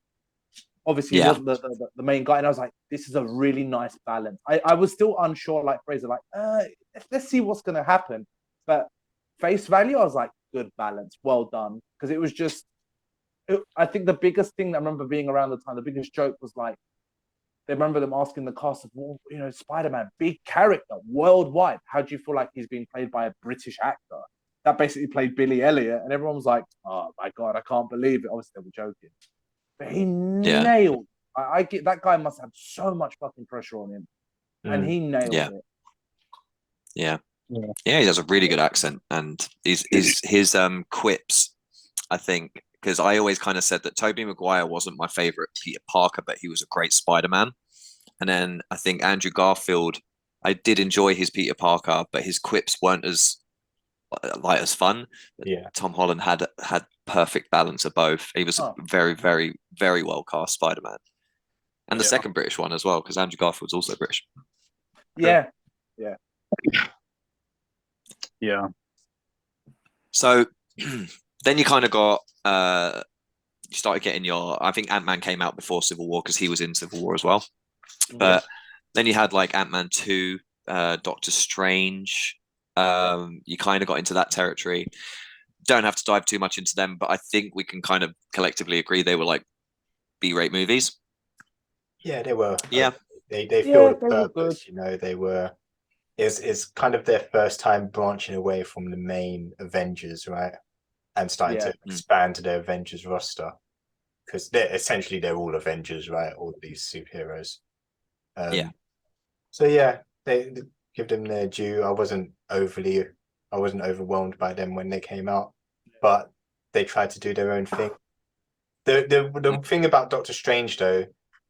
Obviously, he wasn't the main guy, and I was like, this is a really nice balance. I was still unsure, like Frazer, like, let's see what's going to happen. But face value, I was like, good balance, well done. Because it was just, I think the biggest thing that I remember being around the time, the biggest joke was like, they remember them asking the cast of, well, Spider-Man, big character, worldwide. How do you feel like he's being played by a British actor? That basically played Billy Elliot, and everyone was like, oh my God, I can't believe it. Obviously, they were joking. But he nailed it. I get that guy must have so much fucking pressure on him. And he nailed it. Yeah, he has a really good accent, and his quips, I think, because I always kind of said that Tobey Maguire wasn't my favorite Peter Parker, but he was a great Spider-Man. And then I think Andrew Garfield, I did enjoy his Peter Parker, but his quips weren't as light as fun. Yeah, Tom Holland had perfect balance of both. He was very, very, very well cast Spider-Man, and the second British one as well, because Andrew Garfield's also British. Yeah. So then you kind of got you started getting I think Ant-Man came out before Civil War because he was in Civil War as well. But then you had like Ant-Man 2, Doctor Strange. You kind of got into that territory. Don't have to dive too much into them, but I think we can kind of collectively agree they were like B-rate movies. Yeah, they were. Yeah. They filled a purpose, they were. It's kind of their first time branching away from the main Avengers, right? And starting to expand to their Avengers roster. Because they're all Avengers, right? All these superheroes. So they give them their due. I wasn't overwhelmed by them when they came out, but they tried to do their own thing. The thing about Doctor Strange, though,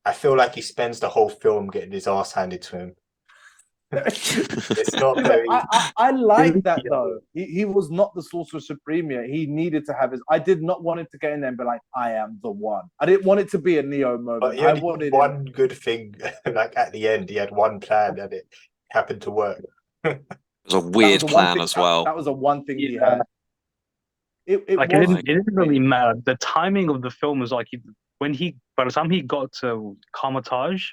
I feel like he spends the whole film getting his ass handed to him. It's not very. I like that though. He was not the Sorcerer Supreme yet. He needed to have his. I did not want it to get in there and be like, I am the one. I didn't want it to be a Neo moment. But I wanted one good thing. Like at the end, he had one plan and it happened to work. It was a weird plan as well. That was the one thing he had. It Like was it didn't really matter. The timing of the film was like by the time he got to Kamatage,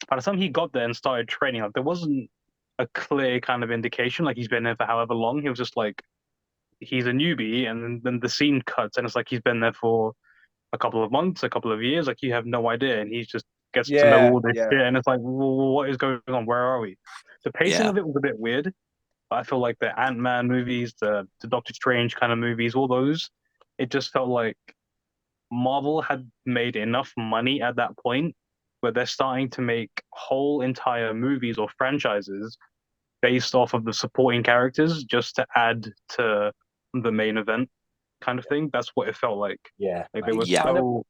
by the time he got there and started training, like there wasn't a clear kind of indication like he's been there for however long. He was just like he's a newbie, and then the scene cuts and it's like he's been there for a couple of months, a couple of years. Like you have no idea, and he just gets to know all this shit, and it's like, well, what is going on? Where are we? The pacing of it was a bit weird. But I feel like the Ant-Man movies, the Doctor Strange kind of movies, all those, it just felt like Marvel had made enough money at that point where they're starting to make whole entire movies or franchises based off of the supporting characters just to add to the main event kind of thing. That's what it felt like. Yeah. Like they were Yeah. so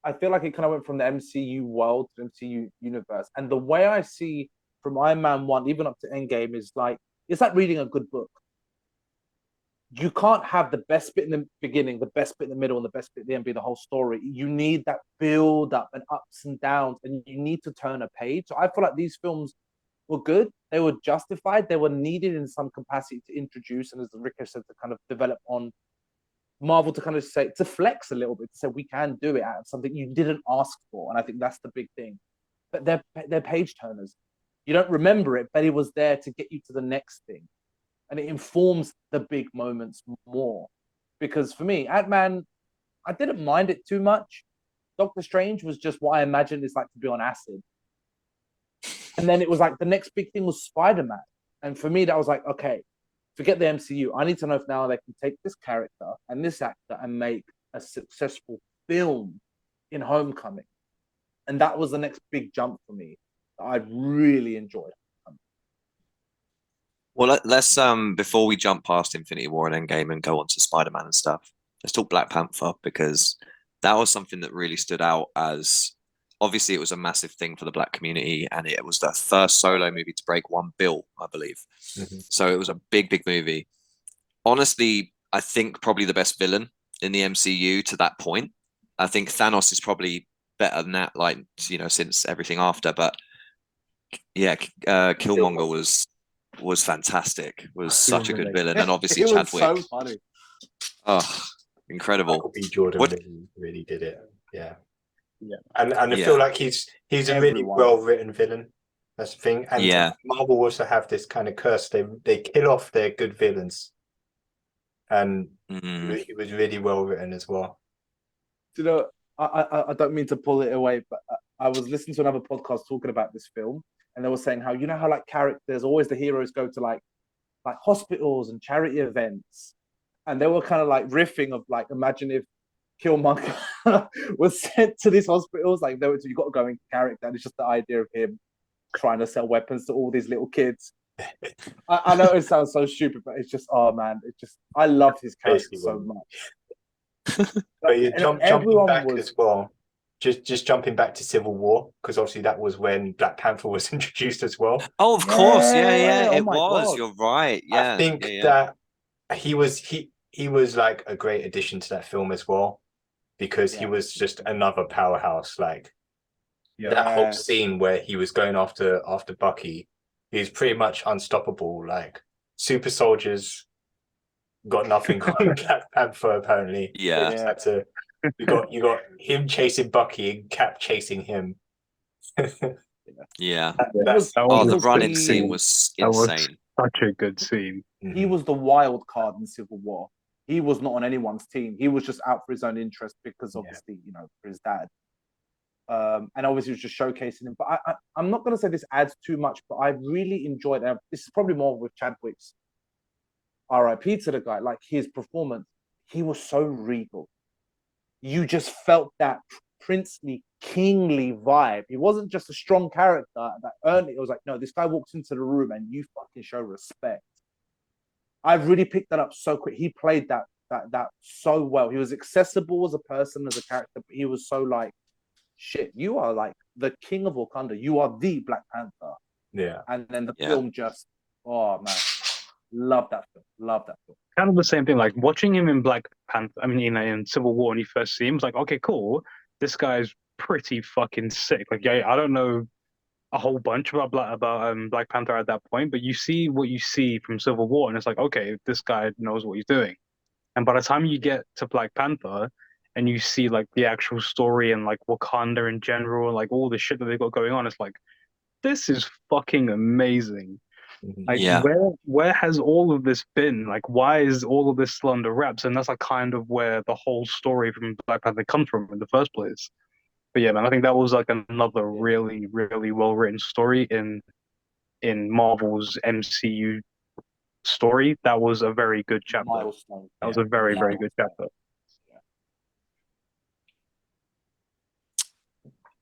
I feel like it kind of went from the MCU world to MCU universe. And the way I see from Iron Man 1, even up to Endgame, is like, it's like reading a good book. You can't have the best bit in the beginning, the best bit in the middle, and the best bit at the end be the whole story. You need that build up and ups and downs, and you need to turn a page. So I feel like these films were good. They were justified. They were needed in some capacity to introduce, and as Rikesh said, to kind of develop on Marvel to kind of say, to flex a little bit, to say we can do it out of something you didn't ask for. And I think that's the big thing. But they're page turners. You don't remember it, but it was there to get you to the next thing. And it informs the big moments more. Because for me, Ant-Man, I didn't mind it too much. Doctor Strange was just what I imagined it's like to be on acid. And then it was like the next big thing was Spider-Man. And for me, that was like, okay, forget the MCU. I need to know if now they can take this character and this actor and make a successful film in Homecoming. And that was the next big jump for me that I really enjoyed. Well, let's before we jump past Infinity War and Endgame and go on to Spider-Man and stuff, let's talk Black Panther, because that was something that really stood out as, obviously it was a massive thing for the Black community, and it was the first solo movie to break $1 billion, I believe. Mm-hmm. So it was a big movie. Honestly, I think probably the best villain in the MCU to that point. I think Thanos is probably better than that, like, you know, since everything after. But yeah, Killmonger was fantastic. Was such a good villain, and obviously Chadwick. So funny. Oh, incredible. Michael B. Jordan What- really did it. Yeah. Yeah. And I Yeah. feel like he's a really Everyone. well-written villain. That's the thing. And Yeah. Marvel also have this kind of curse. They kill off their good villains. And Mm. he was really well written as well. You know, I don't mean to pull it away, but I was listening to another podcast talking about this film, and they were saying how, you know how like characters, always the heroes go to like hospitals and charity events, and they were kind of like riffing of like, imagine if Killmonger was sent to these hospitals, like you got to go in character, and it's just the idea of him trying to sell weapons to all these little kids. I know it sounds so stupid, but it's just, oh man, I loved his character so much. But yeah, jumping everyone back was- as well. Just jumping back to Civil War, because obviously that was when Black Panther was introduced as well. Oh, of course, yeah, Oh it my was. God. You're right. Yeah, I think that he was like a great addition to that film as well, because he was just another powerhouse. Like that whole scene where he was going after Bucky, he's pretty much unstoppable. Like super soldiers got nothing on Black Panther apparently. Yeah. They just had to. You got him chasing Bucky and Cap chasing him. Yeah. That's Oh, the was running the- scene was that was insane. such a good scene. He was the wild card in Civil War. He was not on anyone's team. He was just out for his own interest because obviously, you know, for his dad. And obviously, he was just showcasing him. But I'm not going to say this adds too much, but I really enjoyed it. This is probably more with Chadwick's RIP to the guy, like his performance. He was so regal. You just felt that princely, kingly vibe. He wasn't just a strong character that earned it. It was like, no, this guy walks into the room and you fucking show respect. I really picked that up so quick. He played that so well. He was accessible as a person, as a character, but he was so like, shit, you are like the king of Wakanda. You are the Black Panther. Yeah. And then the film just, oh man, love that film. Kind of the same thing, like watching him in Black Panther, I mean, you know, in Civil War when he first seems like, okay, cool, this guy's pretty fucking sick. Like, yeah, I don't know a whole bunch about Black Panther at that point, but you see what you see from Civil War, and it's like, okay, this guy knows what he's doing. And by the time you get to Black Panther, and you see like the actual story and like Wakanda in general, like all the shit that they've got going on, it's like this is fucking amazing. Like Yeah. where has all of this been? Like why is all of this still under wraps? And that's like kind of where the whole story from Black Panther comes from in the first place. But yeah, man, I think that was like another really, really well written story in Marvel's MCU story. That was a very good chapter. Milestone. That was a very, Yeah. very good chapter.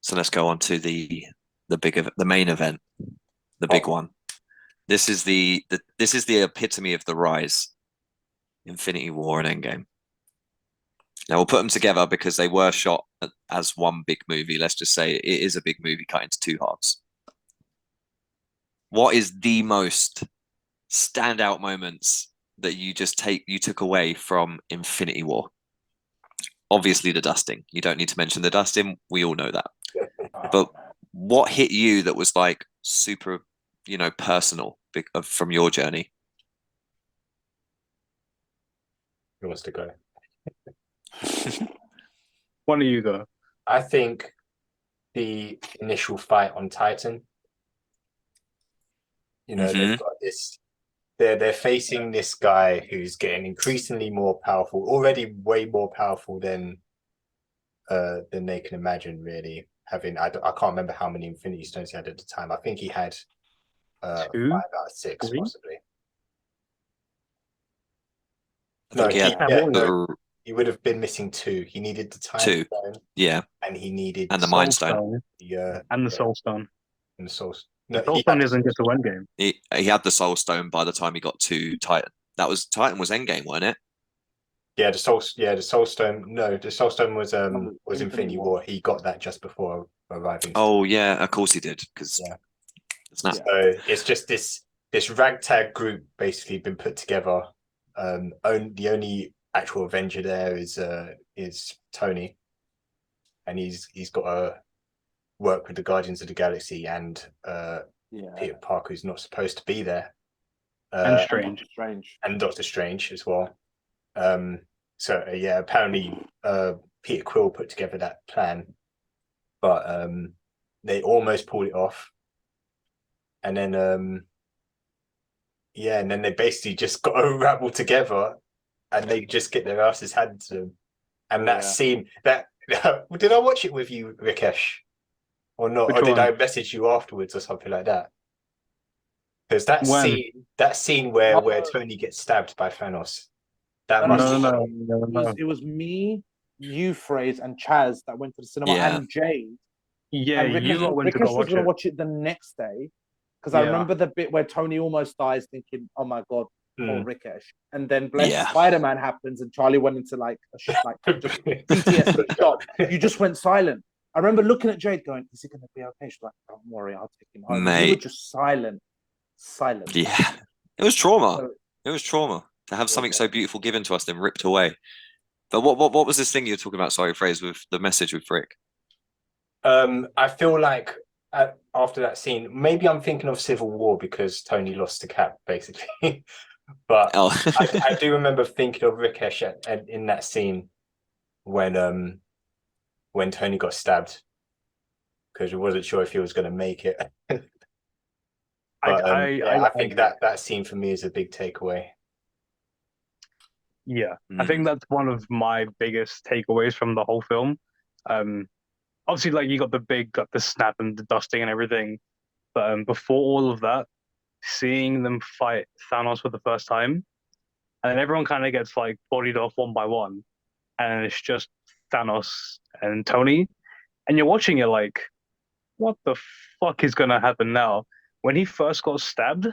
So let's go on to the main event, the big one. This is the epitome of the rise. Infinity War and Endgame. Now we'll put them together because they were shot as one big movie. Let's just say it is a big movie cut into two halves. What is the most standout moments that you took away from Infinity War? Obviously the dusting. You don't need to mention the dusting. We all know that. But what hit you that was like super, personal from your journey? Who wants to go? One of you go. I think the initial fight on Titan. They've got this. They're facing this guy who's getting increasingly more powerful, already way more powerful than they can imagine. Really, I can't remember how many Infinity Stones he had at the time. I think he had 5 out of 6, Three? possibly. He would have been missing 2. He needed the Time 2, Stone, yeah, and he needed and the Mind Stone, and the Soul Stone. And the Soul. No, the Soul Stone isn't just a Endgame. He had the Soul Stone by the time he got to Titan. Titan was Endgame, wasn't it? Yeah, the Soul Stone. No, the Soul Stone was Infinity War. He got that just before arriving. Oh yeah, of course he did. Because so it's just this ragtag group basically been put together. The only actual Avenger there is Tony, and he's got to work with the Guardians of the Galaxy and Peter Parker, who's not supposed to be there, and Strange, and Doctor Strange as well. Apparently Peter Quill put together that plan, but they almost pulled it off, and then and then they basically just got to rabble together, and they just get their asses handed to them. And that scene, that did I watch it with you, Rikesh, or not? Or did I message you afterwards or something like that? Because that scene where Tony gets stabbed by Thanos. No. It was me, you, Frazer, and Chaz that went to the cinema, and Jade. Yeah, and you lot went to go was going to watch it the next day, because I remember the bit where Tony almost dies, thinking, "Oh my god, poor Rikesh." And then Spider-Man happens, and Charlie went into just PTSD shock. You just went silent. I remember looking at Jade, going, "Is it going to be okay?" She's like, "Don't worry, I'll take him home." You were just silent. Yeah, it was trauma. It was trauma to have something so beautiful given to us, then ripped away. But what was this thing you were talking about? Sorry, Fraser, with the message with Rick. I feel like after that scene, maybe I'm thinking of Civil War because Tony lost to Cap, basically. But I do remember thinking of Rikesh in that scene when Tony got stabbed, because I wasn't sure if he was going to make it. But I think that scene for me is a big takeaway. Yeah, I think that's one of my biggest takeaways from the whole film. Obviously, like, you got the snap and the dusting and everything, but before all of that, seeing them fight Thanos for the first time, and then everyone kind of gets like bodied off one by one, and it's just Thanos and Tony, and you're watching it like, what the fuck is gonna happen now? When he first got stabbed,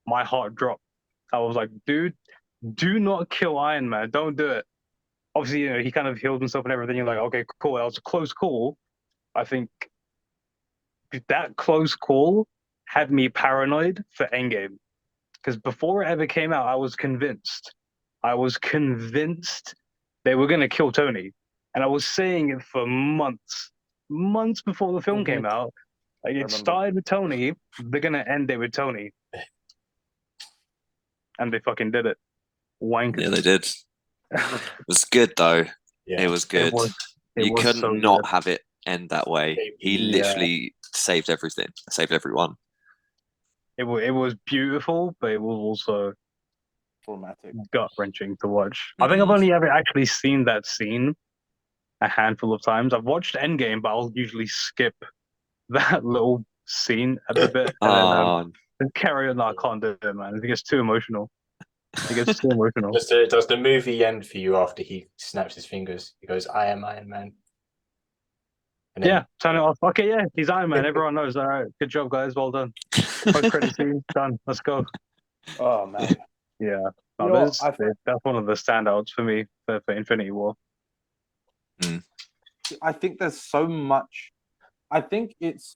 my heart dropped. I was like, dude, do not kill Iron Man. Don't do it. Obviously, he kind of healed himself and everything. You're like, okay, cool. That was a close call. I think that close call had me paranoid for Endgame. Because before it ever came out, I was convinced. They were going to kill Tony. And I was saying it for months before the film came out. Like, it started with Tony. They're gonna end it with Tony, and they fucking did it. Wankers. Yeah, they did. It was good though. Yeah. It was good. It You was couldn't so not good. have it end that way. He Yeah. literally saved everything, saved everyone. It was beautiful, but it was also Traumatic. gut wrenching to watch. I think I've only ever actually seen that scene a handful of times. I've watched Endgame, but I'll usually skip that little scene at the bit and then carry on. No, I can't do it, man. It gets too emotional. It gets too emotional. Does the movie end for you after he snaps his fingers? He goes, "I am Iron Man." And then, Yeah, turn it off. Okay, yeah, he's Iron Man. Everyone knows. All right, good job, guys. Well done. Post-credit scene done. Let's go. Oh man. Yeah, You no, know what? that's one of the standouts for me for Infinity War. I think there's so much. I think it's.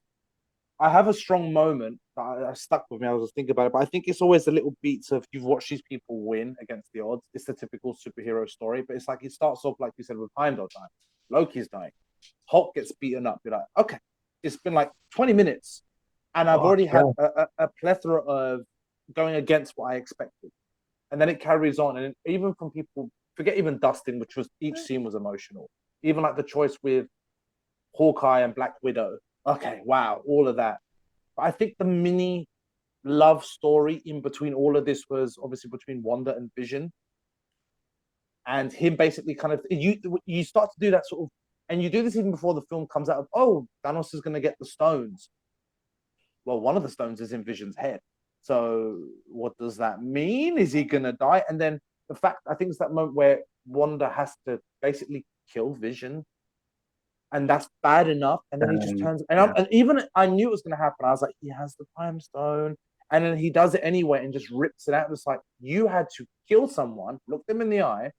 I have a strong moment that I stuck with me. I was just thinking about it, but I think it's always the little beats of you've watched these people win against the odds. It's the typical superhero story, but it's like it starts off like you said with Heimdall dying, Loki's dying, Hulk gets beaten up. You're like, okay, it's been like 20 minutes, and I've already had a plethora of going against what I expected, and then it carries on, and even from people, forget even Dustin, which was each scene was emotional. Even like the choice with Hawkeye and Black Widow. Okay, wow, all of that. But I think the mini love story in between all of this was obviously between Wanda and Vision, and him basically kind of you start to do that sort of, and you do this even before the film comes out of, oh, Thanos is going to get the stones. Well, one of the stones is in Vision's head. So what does that mean? Is he going to die? And then the fact, I think it's that moment where Wanda has to basically kill Vision. And that's bad enough. And then he just turns, and even I knew it was going to happen. I was like, he has the Time Stone. And then he does it anyway and just rips it out. It's like, you had to kill someone, look them in the eye,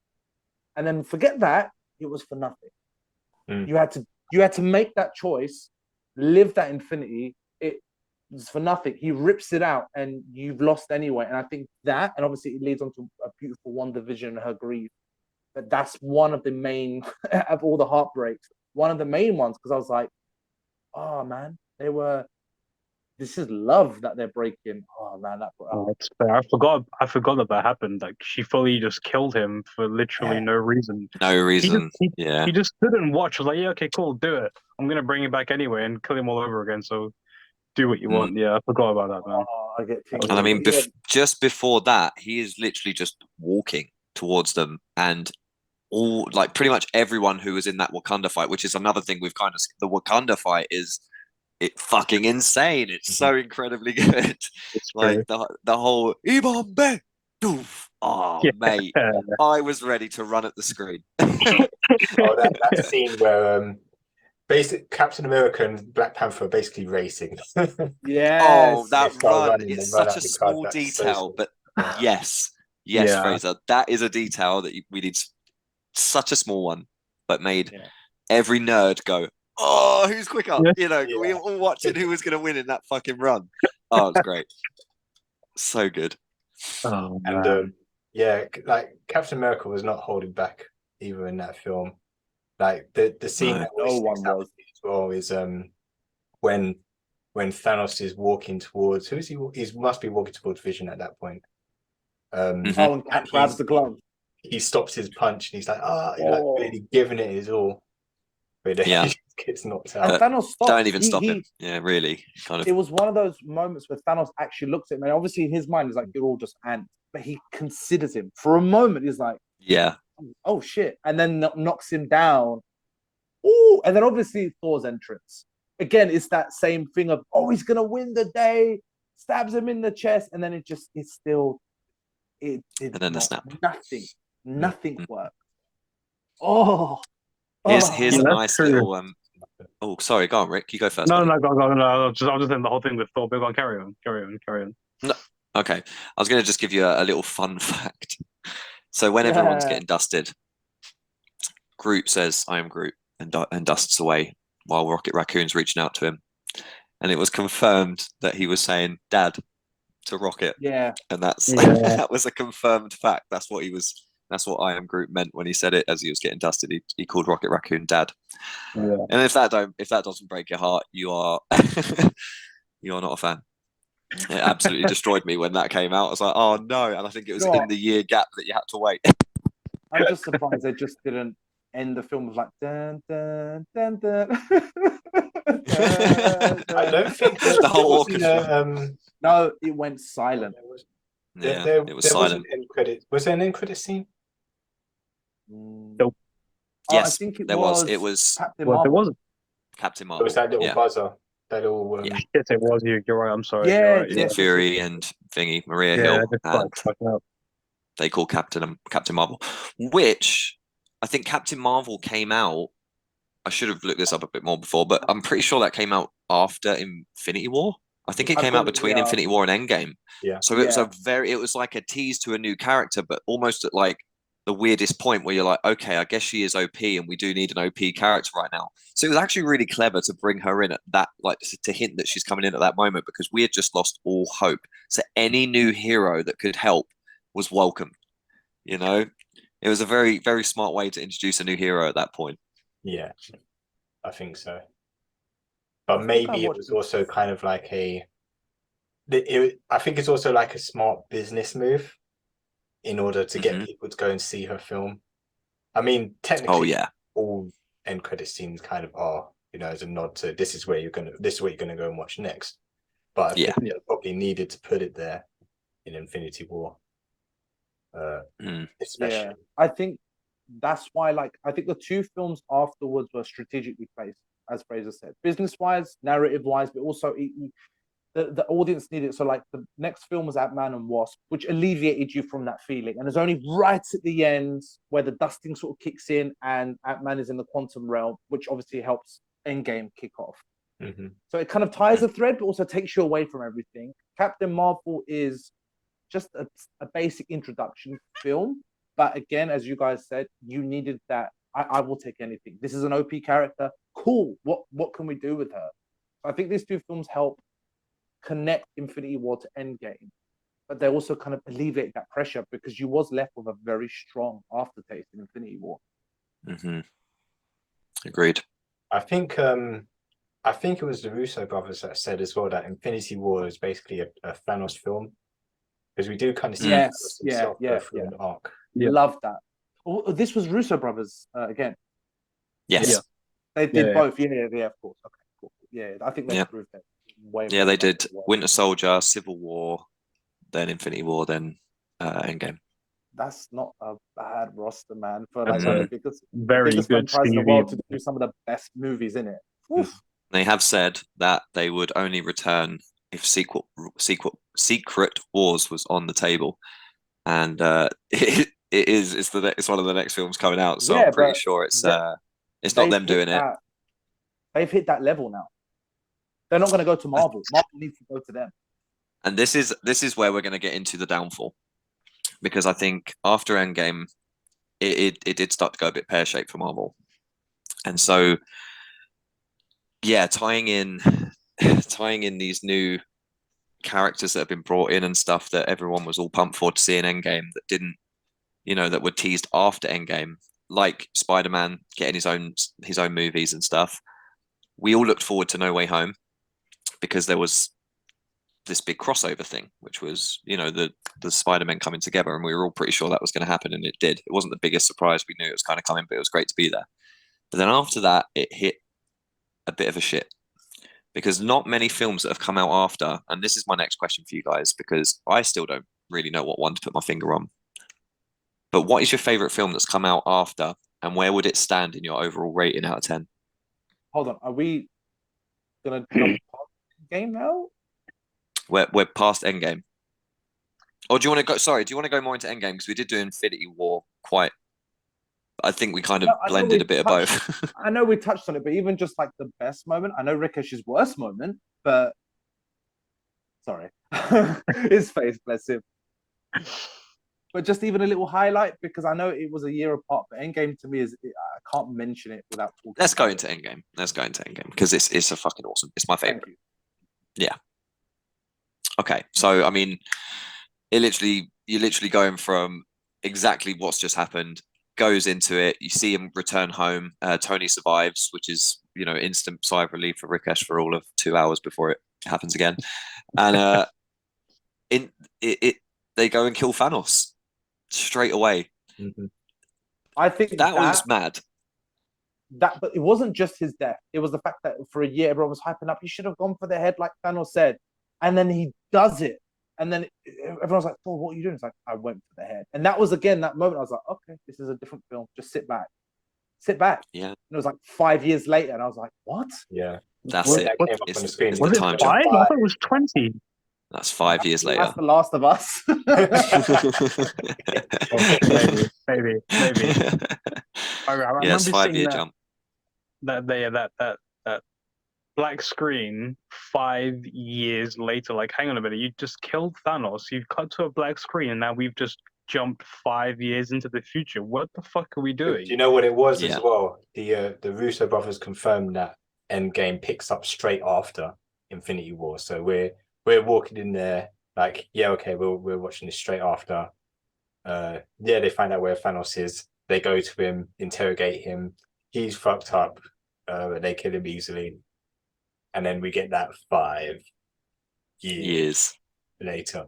and then forget that, it was for nothing. You had to make that choice, live that infinity. It was for nothing. He rips it out and you've lost anyway. And I think that, and obviously it leads on to a beautiful WandaVision and her grief. But that's one of the main, of all the heartbreaks, one of the main ones, because I was like, oh man, this is love that they're breaking. Oh man, I forgot that happened. Like, she fully just killed him for literally no reason. No reason. He just stood and watched. I was like, yeah, okay, cool, do it. I'm gonna bring him back anyway and kill him all over again. So do what you want. Yeah, I forgot about that, man. I get and I mean, just before that, he is literally just walking towards them, and all, like, pretty much everyone who was in that Wakanda fight, which is another thing we've kind of, the Wakanda fight is fucking insane. It's so incredibly good. Like the whole Ibombe. Oh yeah. Mate, I was ready to run at the screen. that scene where basic Captain America and Black Panther are basically racing. Yes. That run is such a small detail, but yes, Fraser, that is a detail that we need. Such a small one, but made every nerd go, oh, who's quicker? You know, we were all watching who was going to win in that fucking run. Oh, it's great. So good. Oh, and like Captain America was not holding back either in that film. Like the scene that always sticks out as well is when Thanos is walking towards, who is he? He must be walking towards Vision at that point. And Cap grabs the glove. He stops his punch and he's like, like really giving it his all. But he just gets knocked out. And Thanos stops. Don't even stop him. Yeah, really. Kind of. It was one of those moments where Thanos actually looks at him. And obviously in his mind is like, you're all just ants. But he considers him. For a moment, he's like, oh shit. And then knocks him down. Ooh. And then obviously Thor's entrance. Again, it's that same thing of, he's going to win the day. Stabs him in the chest. And then it's still, and then the snap. Nothing worked. Here's a nice little. Oh, sorry. Go on, Rick. You go first. No, go. I was just in the whole thing with Thor. But go on, carry on. No, okay. I was going to just give you a little fun fact. So when everyone's getting dusted, Groot says, "I am Groot," and dusts away while Rocket Raccoon's reaching out to him, and it was confirmed that he was saying "Dad" to Rocket. Yeah, and that was a confirmed fact. That's what he was That's what I Am Groot meant when he said it as he was getting dusted. He called Rocket Raccoon Dad. Yeah. And if that doesn't break your heart, you are you are not a fan. It absolutely destroyed me when that came out. I was like, oh no. And I think it was No. in the year gap that you had to wait. I'm just surprised they just didn't end the film with like dun dun dun dun. I don't think The whole there wasn't orchestra. No, it went silent. Yeah, there it was was silent. an end credit. Was there an end credit scene? Nope. I Yes, think there was. It was Captain Well, there Marvel. was. Captain There Marvel. was that little Yeah. buzzer. That little. Yeah. Yes, it was. You're right. I'm sorry. Yeah, You're right. Nick yeah. Fury and thingy, Maria Yeah, Hill, just and fucking up. they call Captain Marvel, which I think Captain Marvel came out. I should have looked this up a bit more before, but I'm pretty sure that came out after Infinity War. I think it I came out think, between yeah. Infinity War and Endgame. Yeah. So it was like a tease to a new character, but almost at like the weirdest point where you're like, okay, I guess she is OP and we do need an OP character right now. So it was actually really clever to bring her in at that, like to hint that she's coming in at that moment, because we had just lost all hope. So any new hero that could help was welcome. You know, it was a very, very smart way to introduce a new hero at that point. Yeah, I think so. But maybe it was also kind of like I think it's also like a smart business move in order to get people to go and see her film. I mean, technically, all end credit scenes kind of are, as a nod to this is where you're gonna go and watch next. But I think they probably needed to put it there in Infinity War. Especially. Yeah, I think that's why, I think the two films afterwards were strategically placed, as Fraser said, business-wise, narrative-wise, but also the audience needed it. So, the next film was Ant-Man and Wasp, which alleviated you from that feeling. And it's only right at the end where the dusting sort of kicks in and Ant-Man is in the quantum realm, which obviously helps Endgame kick off. Mm-hmm. So it kind of ties a thread, but also takes you away from everything. Captain Marvel is just a basic introduction film. But again, as you guys said, you needed that. I will take anything. This is an OP character. Cool. What can we do with her? I think these two films help connect Infinity War to Endgame, but they also kind of alleviate that pressure because you was left with a very strong aftertaste in Infinity War. Mm-hmm. Agreed. I think it was the Russo brothers that said as well that Infinity War is basically a Thanos film, because we do kind of see himself go through an arc. Yeah. Love that. Oh, this was Russo brothers again. Yes. Yeah. They did both. Yeah, of course. Okay, cool. Yeah, I think they proved that. Yeah, they did Winter Soldier, Civil War, then Infinity War, then Endgame. That's not a bad roster, man. For the biggest franchise in the world to do some of the best movies in it. Oof. They have said that they would only return if Secret Wars was on the table, and it's one of the next films coming out. So I'm pretty sure it's not them doing it. They've hit that level now. They're not going to go to Marvel. Marvel needs to go to them. And this is where we're going to get into the downfall, because I think after Endgame, it did start to go a bit pear-shaped for Marvel, and so tying in these new characters that have been brought in and stuff that everyone was all pumped for to see in Endgame that didn't, that were teased after Endgame, like Spider-Man getting his own movies and stuff. We all looked forward to No Way Home because there was this big crossover thing, which was, the Spider-Men coming together, and we were all pretty sure that was going to happen, and it did. It wasn't the biggest surprise. We knew it was kind of coming, but it was great to be there. But then after that, it hit a bit of a shit, because not many films that have come out after, and this is my next question for you guys, because I still don't really know what one to put my finger on. But what is your favorite film that's come out after, and where would it stand in your overall rating out of 10? Hold on, are we gonna jump past the game now? We're past Endgame. Or do you want to go? Sorry, do you want to go more into Endgame, because we did do Infinity War quite. I think we kind of blended a bit of both. I know we touched on it, but even just the best moment, I know Rikesh's worst moment, but sorry, his face, bless him. But just even a little highlight, because I know it was a year apart, but Endgame to me I can't mention it without talking. Let's go into Endgame. Because it's a fucking awesome. It's my favorite. Yeah. Okay, so I mean, you're literally going from exactly what's just happened, goes into it. You see him return home. Tony survives, which is, instant sigh of relief for Rikesh for all of 2 hours before it happens again. And in it, they go and kill Thanos straight away. Mhm. I think That was mad. but it wasn't just his death. It was the fact that for a year everyone was hyping up. He should have gone for the head, like Thanos said, and then he does it, and then everyone's like, "Oh, what are you doing?" It's like, "I went for the head," and that was again that moment. I was like, "Okay, this is a different film. Just sit back." Yeah, And it was like 5 years later, and I was like, "What?" Yeah. that's it. That came up on the screen. It's Was the it time 5? jump. I thought it was 20. That's 5 years later. That's The Last of Us. Okay, maybe. I remember Yes, 5 seeing year that, jump. that black screen 5 years later. Like, hang on a minute, you just killed Thanos. You cut to a black screen, and now we've just jumped 5 years into the future. What the fuck are we Do doing? you know what it was Yeah. as well? The Russo brothers confirmed that Endgame picks up straight after Infinity War. So we're walking in there like, yeah, okay, we're watching this straight after. They find out where Thanos is. They go to him, interrogate him. He's fucked up. They kill him easily, and then we get that 5 years later.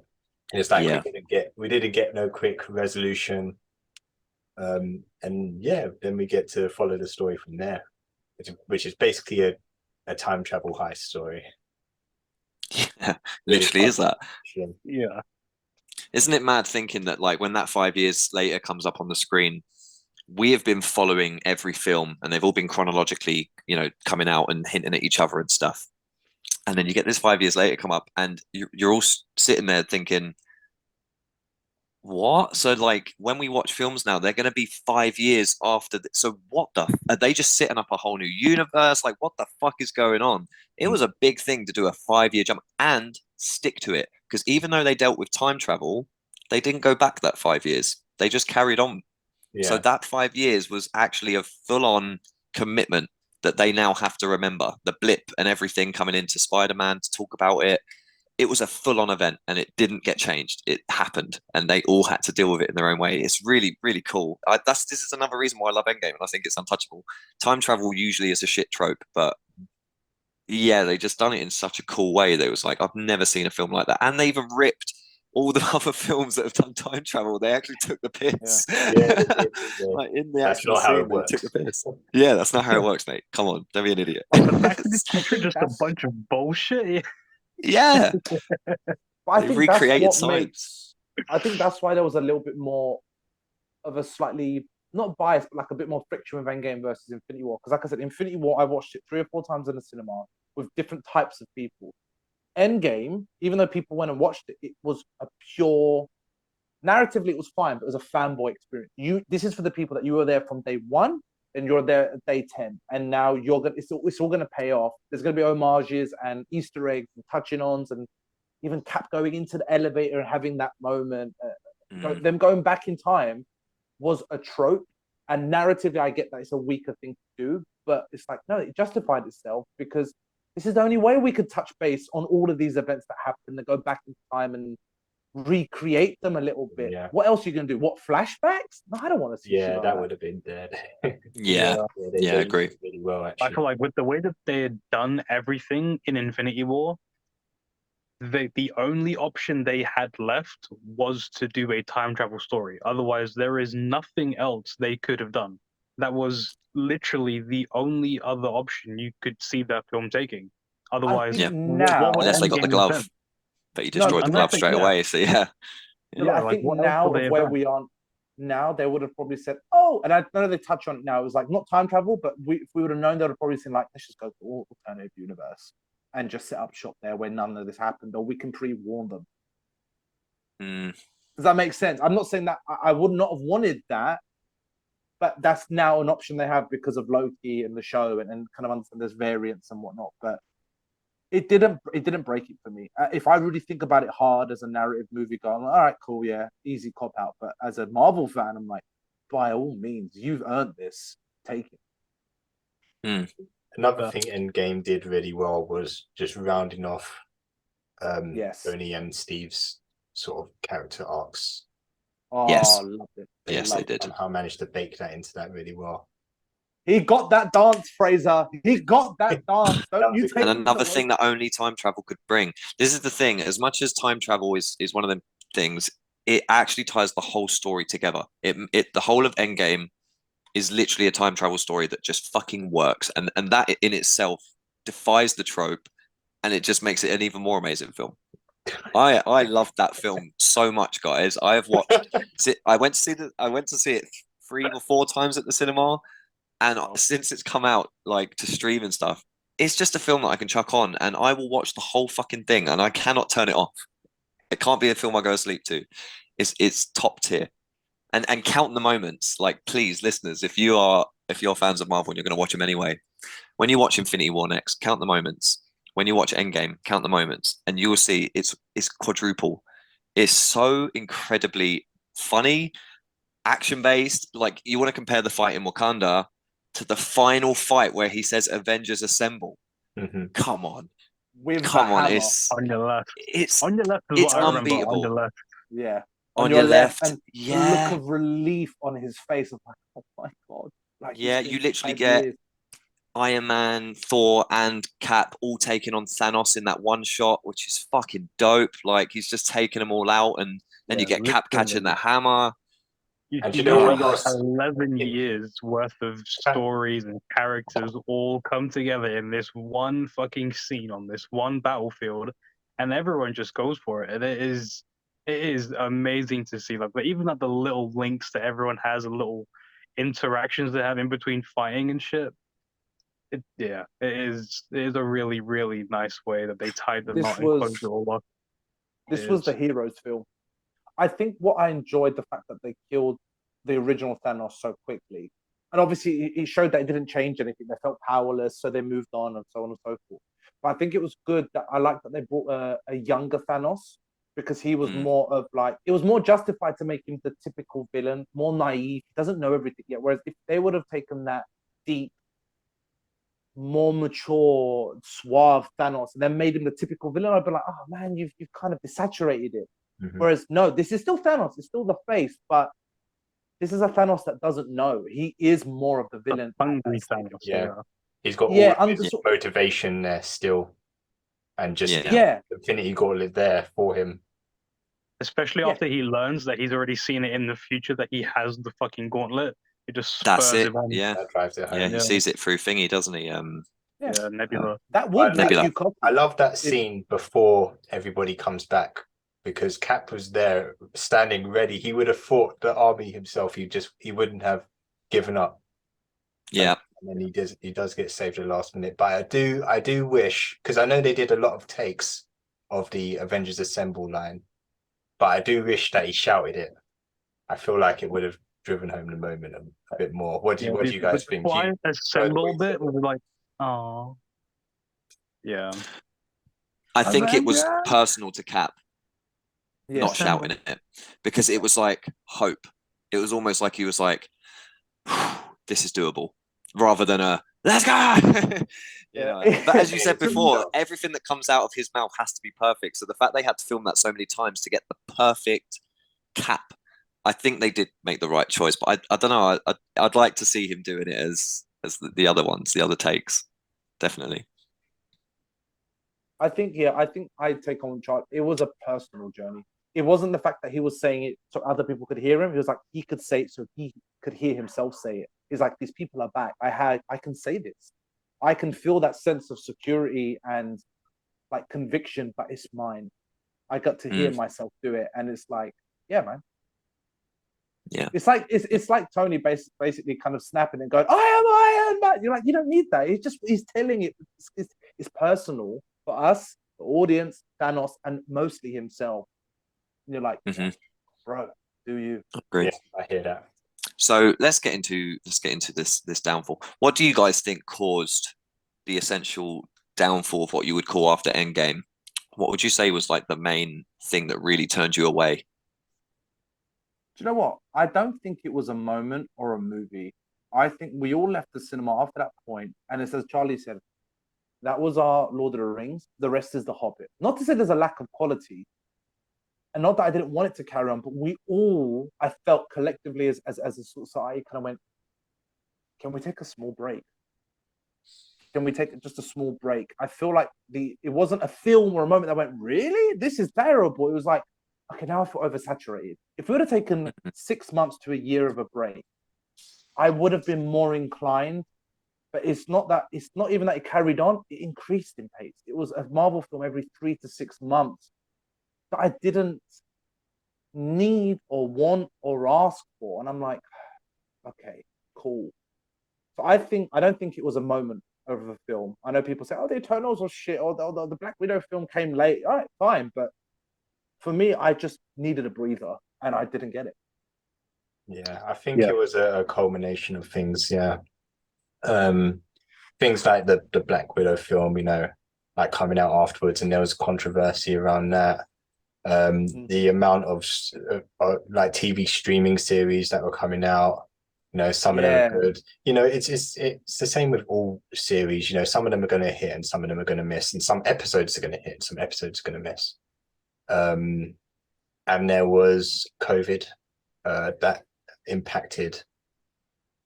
And it's like Yeah. we didn't get no quick resolution. And then we get to follow the story from there, which is basically a time travel heist story. Yeah, literally is that. Yeah. Isn't it mad thinking that, like, when that 5 years later comes up on the screen, we have been following every film and they've all been chronologically, coming out and hinting at each other and stuff. And then you get this 5 years later come up and you're all sitting there thinking, what? So, like, when we watch films now, they're going to be 5 years after. So what are they just setting up a whole new universe? Like, what the fuck is going on? It was a big thing to do a 5 year jump and stick to it. Because even though they dealt with time travel, they didn't go back that 5 years. They just carried on. Yeah. So that 5 years was actually a full on commitment that they now have to remember. The blip and everything coming into Spider-Man to talk about it. It was a full-on event and it didn't get changed. It happened and they all had to deal with it in their own way. It's really, really cool. This is another reason why I love Endgame and I think it's untouchable. Time travel usually is a shit trope, but yeah, they just done it in such a cool way that it was like, I've never seen a film like that. And they even ripped all the other films that have done time travel. They actually took the piss. Yeah. Like, in the That's actual not how scene, it works. they took the piss. Yeah, that's not how it works, mate. Come on, don't be an idiot. The Back to the Future just a bunch of bullshit. Yeah. But I They think recreated that's what science. makes. I think that's why there was a little bit more of a slightly not biased, but like a bit more friction with Endgame versus Infinity War. Because, like I said, Infinity War, I watched it 3 or 4 times in the cinema with different types of people. Endgame, even though people went and watched it, it was a pure narratively. It was fine, but it was a fanboy experience. This is for the people that you were there from day 1, and you're there at day 10, and now you're gonna. It's all gonna pay off. There's gonna be homages and Easter eggs and touching-ons, and even Cap going into the elevator and having that moment. Them going back in time was a trope, and narratively, I get that it's a weaker thing to do, but it's like, no, it justified itself because this is the only way we could touch base on all of these events that happen, that go back in time and recreate them a little bit. Yeah. What else are you gonna do? What, flashbacks? No, I don't want to see. Yeah, shit like that would have been dead. Yeah. They I agree. did it really well, I actually. feel like with the way that they had done everything in Infinity War, the only option they had left was to do a time travel story. Otherwise, there is nothing else they could have done. That was literally the only other option you could see that film taking. Otherwise, Yeah. now, what would Unless they got the Endgame glove, have been? but he destroyed the and glove that's it, straight yeah. away. So yeah. No, Yeah, I like, think what else now would they of have where done? we are now, they would have probably said, "Oh," and I know they touch on it now. It was like not time travel, but if we would have known, they would have probably seen like, "Let's just go to alternative universe and just set up shop there where none of this happened, or we can pre-warn them." Does that make sense? I'm not saying that I would not have wanted that, but that's now an option they have because of Loki and the show, and kind of understand there's variants and whatnot. But it didn't break it for me. If I really think about it hard as a narrative movie, going, all right, cool, yeah, easy cop out. But as a Marvel fan, I'm like, by all means, you've earned this. Take it. Another thing Endgame did really well was just rounding off Yes. Tony and Steve's sort of character arcs. Oh, Yes. loved it. Yes, Loved they it. did. Somehow managed to bake that into that really well. He got that dance, Fraser. He got that dance. Don't you take And it another away. thing that only time travel could bring. This is the thing. As much as time travel is one of them things, it actually ties the whole story together. The whole of Endgame is literally a time travel story that just fucking works, and that in itself defies the trope, and it just makes it an even more amazing film. I loved that film so much, guys. I have watched. I went to see it 3 or 4 times at the cinema, and since it's come out like to stream and stuff, it's just a film that I can chuck on, and I will watch the whole fucking thing, and I cannot turn it off. It can't be a film I go to sleep to. It's top tier. And count the moments. Like, please, listeners, if you're fans of Marvel and you're going to watch them anyway, when you watch Infinity War next, count the moments. When you watch Endgame, count the moments, and you will see it's quadruple. It's so incredibly funny, action based. Like, you want to compare the fight in Wakanda to the final fight where he says "Avengers Assemble." Mhm. Come on, With come the on! hammer. On your left. It's On your left is it's what I remember. On unbeatable. your left. Yeah. On your left, and the look of relief on his face of like, oh my god. Like, yeah, it's been you literally 5 get years. Iron Man, Thor, and Cap all taking on Thanos in that one shot, which is fucking dope. Like, he's just taking them all out, and then you Yeah, get Cap literally. catching that hammer. And You you know literally what got else? 11 years worth of stories and characters all come together in this one fucking scene on this one battlefield, and everyone just goes for it. And it is amazing to see. Like, but even like the little links that everyone has, and little interactions they have in between fighting and shit. It is a really, really nice way that they tied the This knot and was- closed it all up. This was the hero's film. I think what I enjoyed the fact that they killed the original Thanos so quickly. And obviously it showed that it didn't change anything. They felt powerless, so they moved on and so on and so forth. But I think it was good that I liked that they brought a younger Thanos, because he was more of like, it was more justified to make him the typical villain, more naive. He doesn't know everything yet. Whereas if they would have taken that deep, more mature, suave Thanos and then made him the typical villain, I'd be like, oh man, you've kind of desaturated it. Mhm. Whereas no, this is still Thanos, it's still the face, but this is a Thanos that doesn't know. He is more of the villain. Hungry Thanos. Yeah. He's got Yeah, all of his motivation there still, and just Yeah. Infinity Gauntlet there for him. Especially after he learns that he's already seen it in the future that he has the fucking gauntlet. It just That's spurs it. him on. Yeah, That drives it home. yeah. He sees it through thingy, doesn't he? Yeah, Nebula. That would make Nebula. you confident. I love that scene before everybody comes back, because Cap was there standing ready. He would have fought the army himself. He wouldn't have given up. Yeah. And then he does get saved at the last minute. But I do wish, because I know they did a lot of takes of the Avengers Assemble line, but I do wish that he shouted it. I feel like it would have driven home the moment a bit more. What do you guys think? Why assemble bit was like, oh, yeah. I think it was personal to Cap, Yeah. not shouting it, because it was like hope. It was almost like he was like, "This is doable," rather than a "Let's go." You know. But as you said before, everything that comes out of his mouth has to be perfect. So the fact they had to film that so many times to get the perfect Cap, I think they did make the right choice. But I don't know. I'd like to see him doing it as the other ones, the other takes, definitely. I think I take on Charlie. It was a personal journey. It wasn't the fact that he was saying it so other people could hear him. He was like, he could say it so he could hear himself say it. He's like, these people are back. I can say this. I can feel that sense of security and like conviction, but it's mine. I got to hear myself do it, and it's like, yeah, man. Yeah. It's like Tony basically kind of snapping and going, I am Iron Man. You're like, you don't need that. He's telling it. It's personal for us, the audience, Thanos, and mostly himself. And you're like, bro, do you? Great. Yeah, I hear that. So let's get into this downfall. What do you guys think caused the essential downfall of what you would call after Endgame? What would you say was like the main thing that really turned you away? Do you know what? I don't think it was a moment or a movie. I think we all left the cinema after that point, and it's as Charlie said, that was our Lord of the Rings. The rest is the Hobbit. Not to say there's a lack of quality. and not that I didn't want it to carry on, but we all, I felt collectively as a society, kind of went, can we take a small break? Can we take just a small break? I feel like it wasn't a film or a moment that went, really? This is terrible. It was like, okay, now I feel oversaturated. If we would have taken 6 months to a year of a break, I would have been more inclined. But it's not even that it carried on, it increased in pace. It was a Marvel film every 3 to 6 months that I didn't need or want or ask for. And I'm like, okay, cool. So I don't think it was a moment of the film. I know people say, oh, the Eternals are shit, or the Black Widow film came late. All right, fine. But for me, I just needed a breather and I didn't get it. Yeah, I think it was a culmination of things. Yeah. Things like the Black Widow film, like coming out afterwards, and there was controversy around that. The amount of like TV streaming series that were coming out, some of them are good. It's the same with all series. Some of them are going to hit and some of them are going to miss, and some episodes are going to hit and some episodes are going to miss. And there was COVID that impacted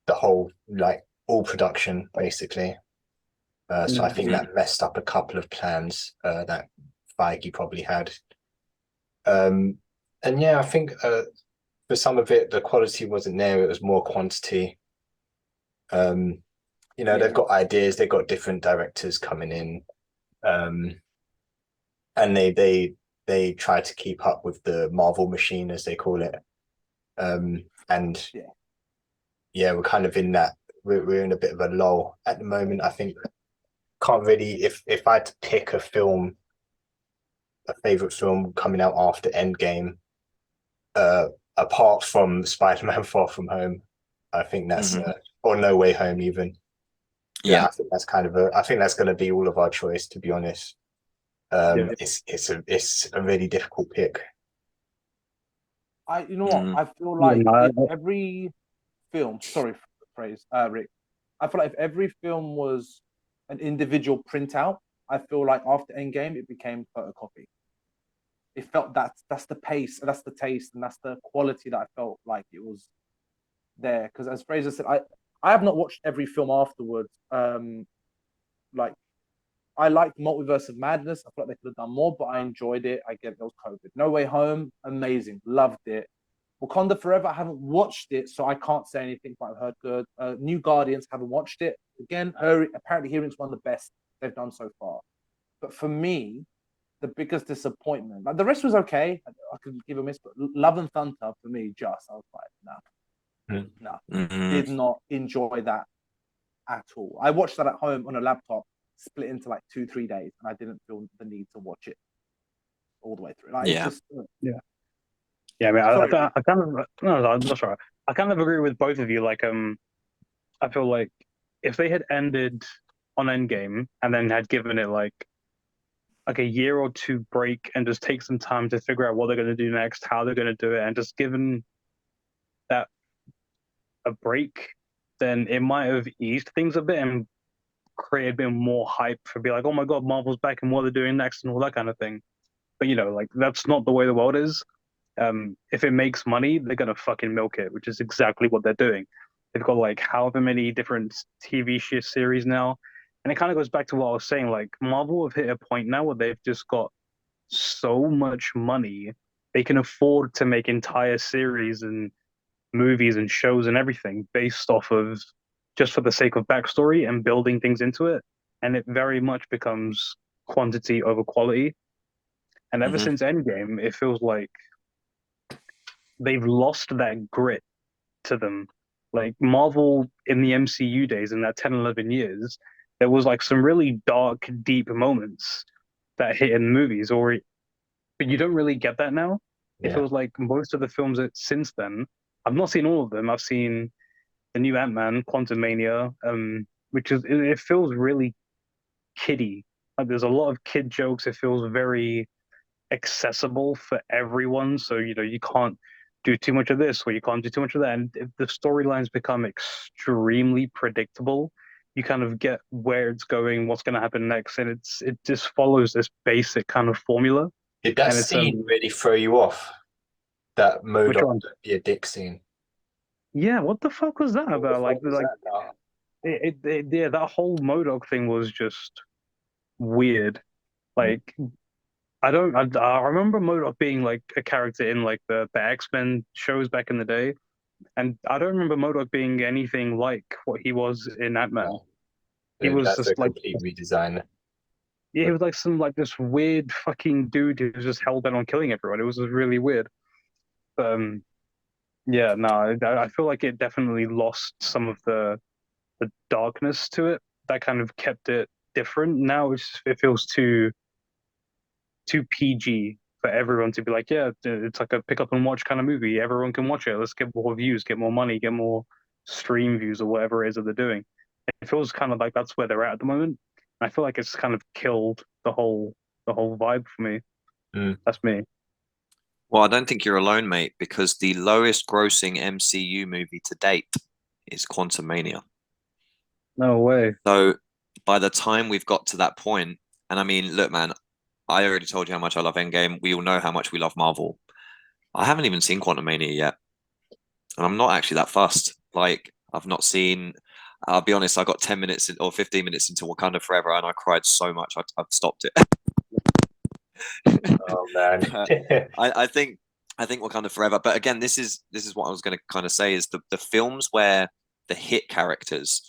the whole, like, all production basically. So I think that messed up a couple of plans that Feige probably had. And yeah, I think for some of it, the quality wasn't there. It was more quantity. They've got ideas. They've got different directors coming in, and they try to keep up with the Marvel machine, as they call it. We're kind of in that. We're in a bit of a lull at the moment. I think can't really. If I had to pick a favorite film coming out after Endgame, apart from Spider-Man: Far From Home, I think that's or No Way Home even. I think that's I think that's going to be all of our choice, to be honest. It's a really difficult pick. I feel like if every film, sorry for the phrase, Rick, I feel like if every film was an individual printout, I feel like after Endgame it became photocopy. It felt that's the pace, that's the taste, and that's the quality that I felt like it was there. Because as Frazer said, I have not watched every film afterwards. Like, I liked Multiverse of Madness. I felt like they could have done more, but I enjoyed it. I get those COVID. No Way Home, amazing, loved it. Wakanda Forever, I haven't watched it, so I can't say anything, but I've heard good. New Guardians, haven't watched it. Again, apparently hearing it's one of the best they've done so far. But for me, the biggest disappointment, like the rest was okay. I could give a miss, but Love and Thunder for me, I was like, no, did not enjoy that at all. I watched that at home on a laptop, split into like 2-3 days, and I didn't feel the need to watch it all the way through. Like, it's just, Yeah, I mean, I kind of no, that's right. I kind of agree with both of you. Like, I feel like if they had ended on Endgame and then had given it like a year or two break and just take some time to figure out what they're going to do next, how they're going to do it, and just given that a break, then it might have eased things a bit and created a bit more hype for be like, oh my god, Marvel's back and what they're doing next and all that kind of thing. But like, that's not the way the world is. If it makes money, they're gonna fucking milk it, which is exactly what they're doing. They've got like however many different TV series now, and it kind of goes back to what I was saying. Like, Marvel have hit a point now where they've just got so much money, they can afford to make entire series and movies and shows and everything based off of just for the sake of backstory and building things into it, and it very much becomes quantity over quality. And ever since Endgame, it feels like they've lost that grit to them. Like, Marvel in the MCU days, in that 10, 11 years, there was like some really dark, deep moments that hit in movies, but you don't really get that now. It feels like most of the films since then, I've not seen all of them. I've seen the new Ant-Man, Quantumania, which it feels really kiddie. Like, there's a lot of kid jokes. It feels very accessible for everyone. So, you can't do too much of this or you can't do too much of that. And if the storylines become extremely predictable, you kind of get where it's going, what's going to happen next. And it just follows this basic kind of formula. Did that And it's, scene really throw you off? That Which MODOK one? be a dick scene. Yeah, what the fuck was that What the about? fuck was that about? Yeah, that whole MODOK thing was just weird. Like, I remember MODOK being like a character in like the X-Men shows back in the day, and I don't remember MODOK being anything like what he was in Ant-Man. No. He was That's a just like, complete redesign. yeah, he was like some like this weird fucking dude who was just hell bent on killing everyone. It was just really weird. Yeah, no, I feel like it definitely lost some of the darkness to it. That kind of kept it different. Now it feels too PG for everyone to be like, yeah, it's like a pick up and watch kind of movie. Everyone can watch it. Let's get more views, get more money, get more stream views or whatever it is that they're doing. It feels kind of like that's where they're at the moment. I feel like it's kind of killed the whole vibe for me. Mm. That's me. Well, I don't think you're alone, mate, because the lowest grossing MCU movie to date is Quantumania. No way. So by the time we've got to that point, and I mean, look, man, I already told you how much I love Endgame. We all know how much we love Marvel. I haven't even seen Quantumania yet. And I'm not actually that fussed. Like, I've not seen, I'll be honest, I got 10 minutes or 15 minutes into Wakanda Forever and I cried so much I've stopped it. Oh man. I think Wakanda Forever. But again, this is what I was going to kind of say is the films where the hit characters,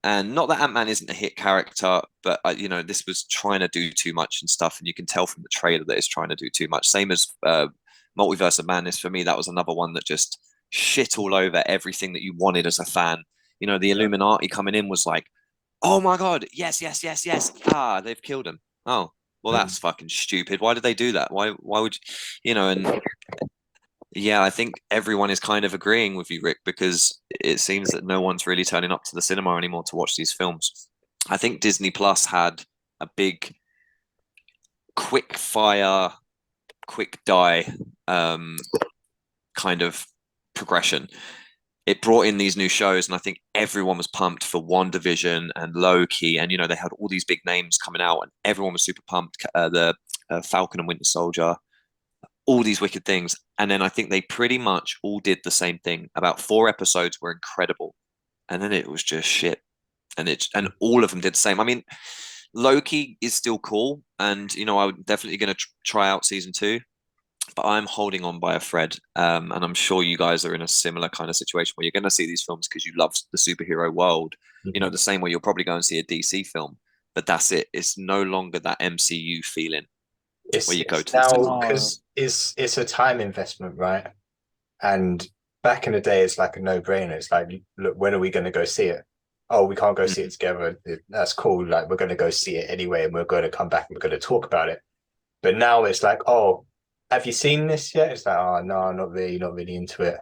and not that Ant-Man isn't a hit character, but this was trying to do too much and stuff, and you can tell from the trailer that it's trying to do too much. Same as Multiverse of Madness for me, that was another one that just shit all over everything that you wanted as a fan. The Illuminati coming in was like, oh my god, yes, yes, yes, yes. Ah, they've killed him. Oh, well, that's fucking stupid. Why did they do that? Why would and yeah, I think everyone is kind of agreeing with you, Rick, because it seems that no one's really turning up to the cinema anymore to watch these films. I think Disney Plus had a big quick fire, quick die kind of progression. It brought in these new shows, and I think everyone was pumped for WandaVision and Loki, and they had all these big names coming out, and everyone was super pumped. The Falcon and Winter Soldier, all these wicked things, and then I think they pretty much all did the same thing. About 4 episodes were incredible, and then it was just shit, and all of them did the same. I mean, Loki is still cool, and I'm definitely going to try out season 2. But I'm holding on by a thread, and I'm sure you guys are in a similar kind of situation where you're going to see these films because you love the superhero world. The same way you'll probably go and see a DC film, but that's it. It's no longer that MCU feeling where you go to the cinema. Because it's a time investment, right? And back in the day, it's like a no-brainer. It's like, look, when are we going to go see it? Oh, we can't go see it together. That's cool. Like, we're going to go see it anyway, and we're going to come back and we're going to talk about it. But now it's like, oh, have you seen this yet? It's like, oh no, not really into it.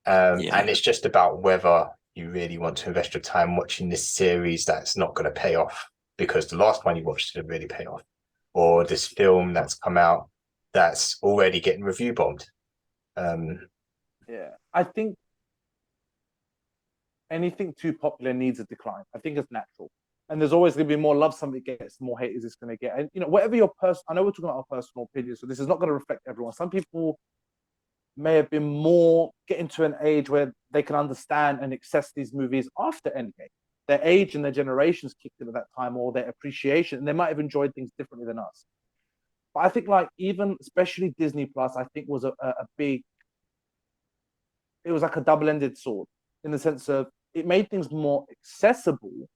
And it's just about whether you really want to invest your time watching this series that's not going to pay off because the last one you watched didn't really pay off, or this film that's come out that's already getting review bombed. Yeah, I think anything too popular needs a decline. I think it's natural. And there's always going to be more love something gets, more hate is it's going to get. And whatever your I know we're talking about our personal opinion, so this is not going to reflect everyone. Some people may have been more getting to an age where they can understand and access these movies after Endgame. Their age and their generations kicked in at that time, or their appreciation, and they might have enjoyed things differently than us. But I think, like, even especially Disney Plus, I think was a big. It was like a double-ended sword in the sense of it made things more accessible.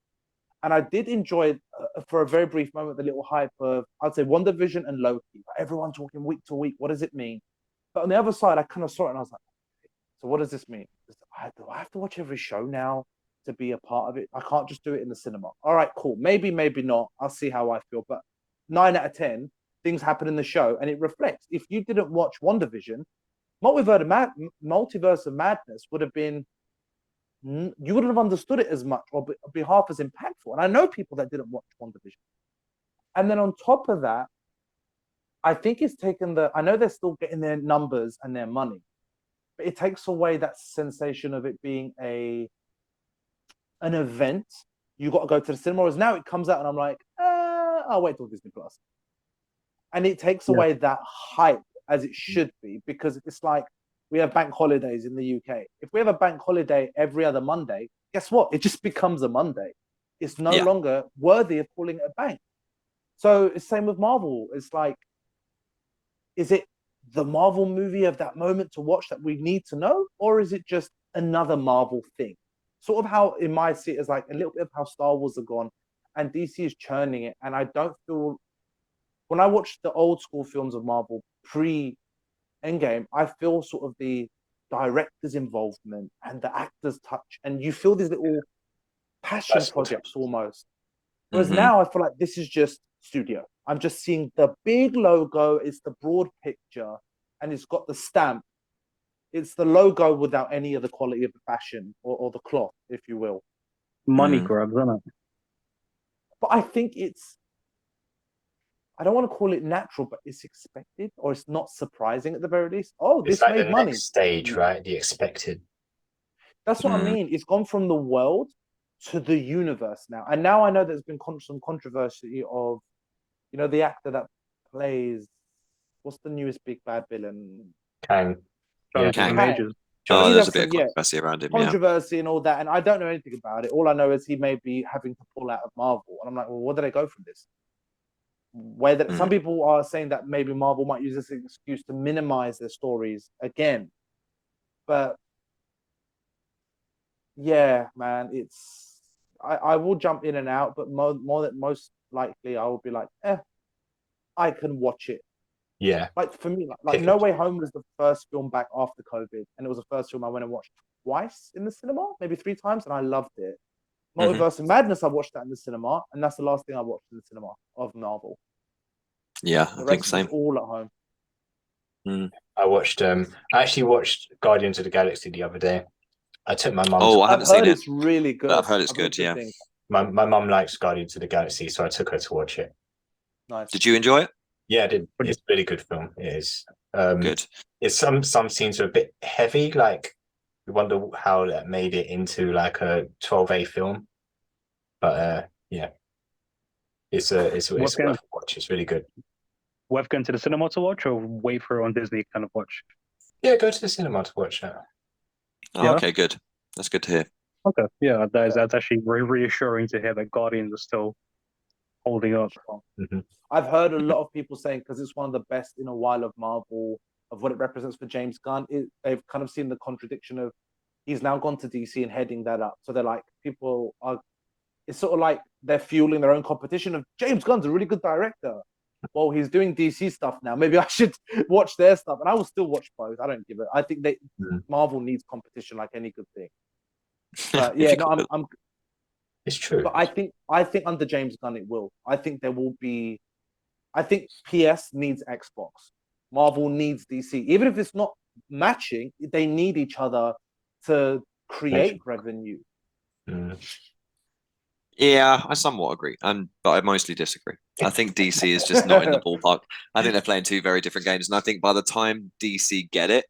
And I did enjoy, for a very brief moment, the little hype of, I'd say, WandaVision and Loki. Everyone talking week to week. What does it mean? But on the other side, I kind of saw it and I was like, so what does this mean? Do I have to watch every show now to be a part of it? I can't just do it in the cinema. All right, cool. Maybe not. I'll see how I feel. But 9 out of 10 things happen in the show and it reflects. If you didn't watch WandaVision, Multiverse of Madness would have been, you wouldn't have understood it as much or be half as impactful. And I know people that didn't watch WandaVision. And then on top of that, I think it's taken I know they're still getting their numbers and their money, but it takes away that sensation of it being an event. You got to go to the cinema. Whereas now it comes out and I'm like, I'll wait till Disney Plus. and it takes away that hype as it should be, because it's like we have bank holidays in the UK. If we have a bank holiday every other Monday, guess what? It just becomes a Monday. It's no longer worthy of calling it a bank. So it's same with Marvel. It's like, is it the Marvel movie of that moment to watch that we need to know, or is it just another Marvel thing? Sort of how in my seat is like a little bit of how Star Wars have gone, and DC is churning it. And I don't feel, when I watch the old school films of Marvel pre Endgame, I feel sort of the director's involvement and the actor's touch, and you feel these little passion projects almost. Whereas now I feel like this is just studio. I'm just seeing the big logo, it's the broad picture, and it's got the stamp. It's the logo without any of the quality of the fashion or the cloth, if you will. Money grabs, isn't it? But I think it's, I don't want to call it natural, but it's expected, or it's not surprising at the very least. Oh, this It's like made the money. next stage, right? The expected. That's what I mean. It's gone from the world to the universe now. And now I know there's been some controversy of, you know, the actor that plays, what's the newest big bad villain? Kang. Yeah, Kang. Majors. Oh, He's there's a had bit of some, controversy around him. controversy and all that. And I don't know anything about it. All I know is he may be having to pull out of Marvel. And I'm like, well, where do they go from this? Whether some people are saying that maybe Marvel might use this excuse to minimize their stories again. But yeah, man, it's, I will jump in and out, but most likely I will be like, I can watch it. Yeah. Like for me, like No Way Home was the first film back after COVID, and it was the first film I went and watched twice in the cinema, maybe 3 times, and I loved it. Multiverse of Madness, I watched that in the cinema, and that's the last thing I watched in the cinema of Marvel. Yeah, The I rest think was same. all at home. I watched. I actually watched Guardians of the Galaxy the other day. I took my mum. Oh, I haven't seen it. It's really good. But I've heard it's good. Yeah. things. My mum likes Guardians of the Galaxy, so I took her to watch it. Nice. Did you enjoy it? Yeah, I did. It's a really good film. It is. Good. It's some scenes are a bit heavy. Like, we wonder how that made it into like a 12A film. But yeah, it's worth a watch. It's really good. Worth going to the cinema to watch, or wait for it on Disney kind of watch? Yeah, go to the cinema to watch that. Oh, okay, good. That's good to hear. Okay, yeah, that's actually reassuring to hear that Guardians are still holding up. I've heard a lot of people saying, because it's one of the best in a while of Marvel, of what it represents for James Gunn. They've kind of seen the contradiction of he's now gone to DC and heading that up. So they're like, people are, it's sort of like they're fueling their own competition of James Gunn's a really good director. Well, he's doing DC stuff now. Maybe I should watch their stuff, and I will still watch both. I don't give it. I think Marvel needs competition like any good thing. But yeah, no, I'm. It's true. But I think under James Gunn it will. I think there will be. I think PS needs Xbox. Marvel needs DC. Even if it's not matching, they need each other to create revenue. Yeah, I somewhat agree, but I mostly disagree. I think DC is just not in the ballpark. I think they're playing 2 very different games, and I think by the time DC get it,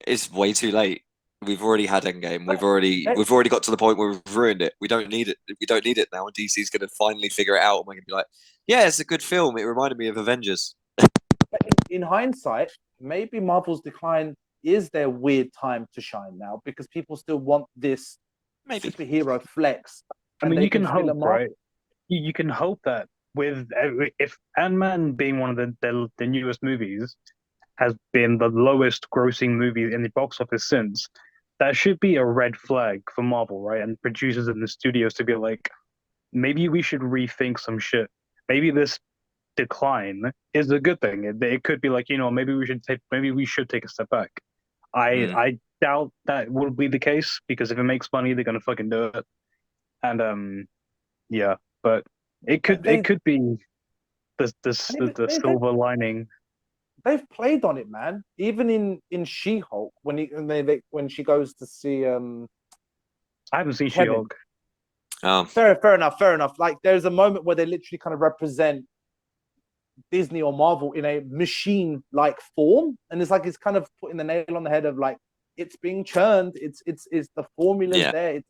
it's way too late. We've already had Endgame. We've already got to the point where we've ruined it. We don't need it. We don't need it now. And DC's going to finally figure it out, and we're going to be like, "Yeah, it's a good film. It reminded me of Avengers." In hindsight, maybe Marvel's decline is their weird time to shine now, because people still want this superhero flex. I mean, you can hope, right? You can hope that if Ant-Man being one of the newest movies has been the lowest grossing movie in the box office since, that should be a red flag for Marvel, right? And producers in the studios to be like, maybe we should rethink some shit. Maybe this decline is a good thing. It could be like, maybe we should take a step back. I doubt that will be the case, because if it makes money, they're gonna fucking do it. And yeah, but it could be the silver lining. They've played on it, man. Even in She-Hulk, when she goes to see I haven't seen Kevin. She-Hulk. Fair enough. Like, there's a moment where they literally kind of represent Disney or Marvel in a machine-like form, and it's like it's kind of putting the nail on the head of like, it's being churned. It's the formula's there.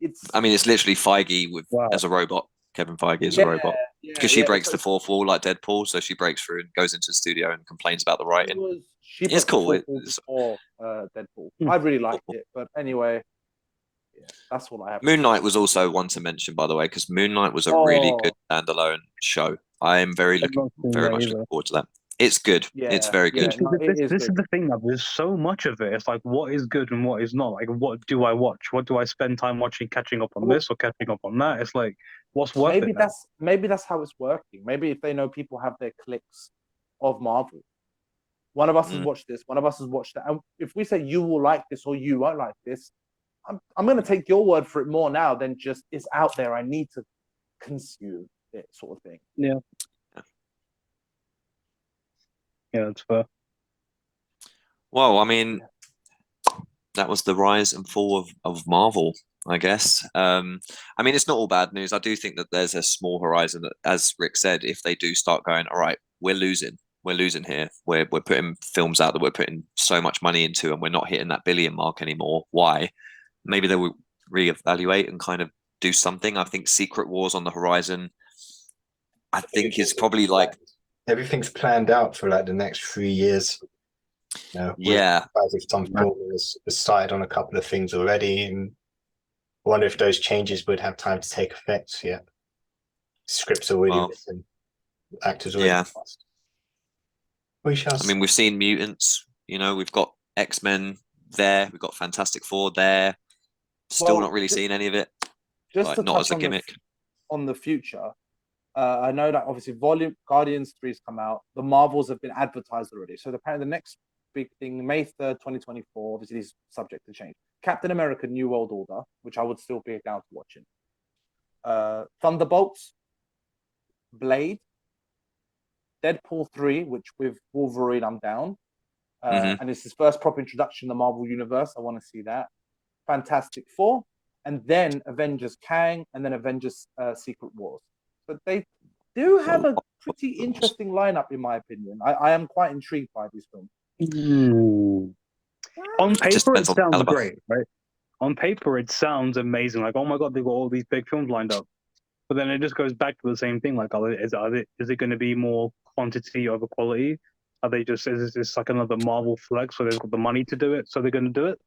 It's. I mean, it's literally Feige as a robot. Kevin Feige is a robot. because she breaks the fourth wall like Deadpool. So she breaks through and goes into the studio and complains about the writing. It's cool. Before Deadpool. I really liked it, but anyway, yeah, that's what I have. Moon Knight was also one to mention, by the way, because Moon Knight was a really good standalone show. I am very much looking forward to that. It's good. Yeah, it's very good. This is the thing now. There's so much of it. It's like, what is good and what is not. Like, what do I watch? What do I spend time watching? Catching up on this or catching up on that? It's like, what's worth it? Maybe that's how it's working. Maybe if they know people have their clicks of Marvel, one of us has watched this, one of us has watched that, and if we say you will like this or you won't like this, I'm going to take your word for it more now than just it's out there. I need to consume it, sort of thing. Yeah. Yeah, that's fair. Well, I mean, that was the rise and fall of Marvel, I guess. I mean, it's not all bad news. I do think that there's a small horizon that, as Rick said, if they do start going, all right, we're losing here. We're putting films out that we're putting so much money into and we're not hitting that billion mark anymore. Why? Maybe they will reevaluate and kind of do something. I think Secret Wars on the horizon, I think is probably like... Everything's planned out for like the next 3 years. Yeah. If Tom Portman has started on a couple of things already, and I wonder if those changes would have time to take effect yet. Scripts already written, actors already cast. We shall. I mean, we've seen Mutants. We've got X-Men there. We've got Fantastic Four there. Still not really seeing any of it. Just to not as a gimmick. On the future. I know that obviously Guardians 3's come out. The Marvels have been advertised already. So apparently the next big thing, May 3rd, 2024, obviously is subject to change. Captain America New World Order, which I would still be down to watching. Thunderbolts, Blade, Deadpool 3, which with Wolverine I'm down. And it's his first proper introduction in the Marvel Universe. I want to see that. Fantastic Four, and then Avengers Kang, and then Avengers Secret Wars. But they do have a pretty interesting lineup, in my opinion. I am quite intrigued by these films. On paper, it sounds great, right? On paper, it sounds amazing. Like, oh my god, they've got all these big films lined up. But then it just goes back to the same thing. Like, is it going to be more quantity over quality? Is this like another Marvel flex where they've got the money to do it, so they're going to do it?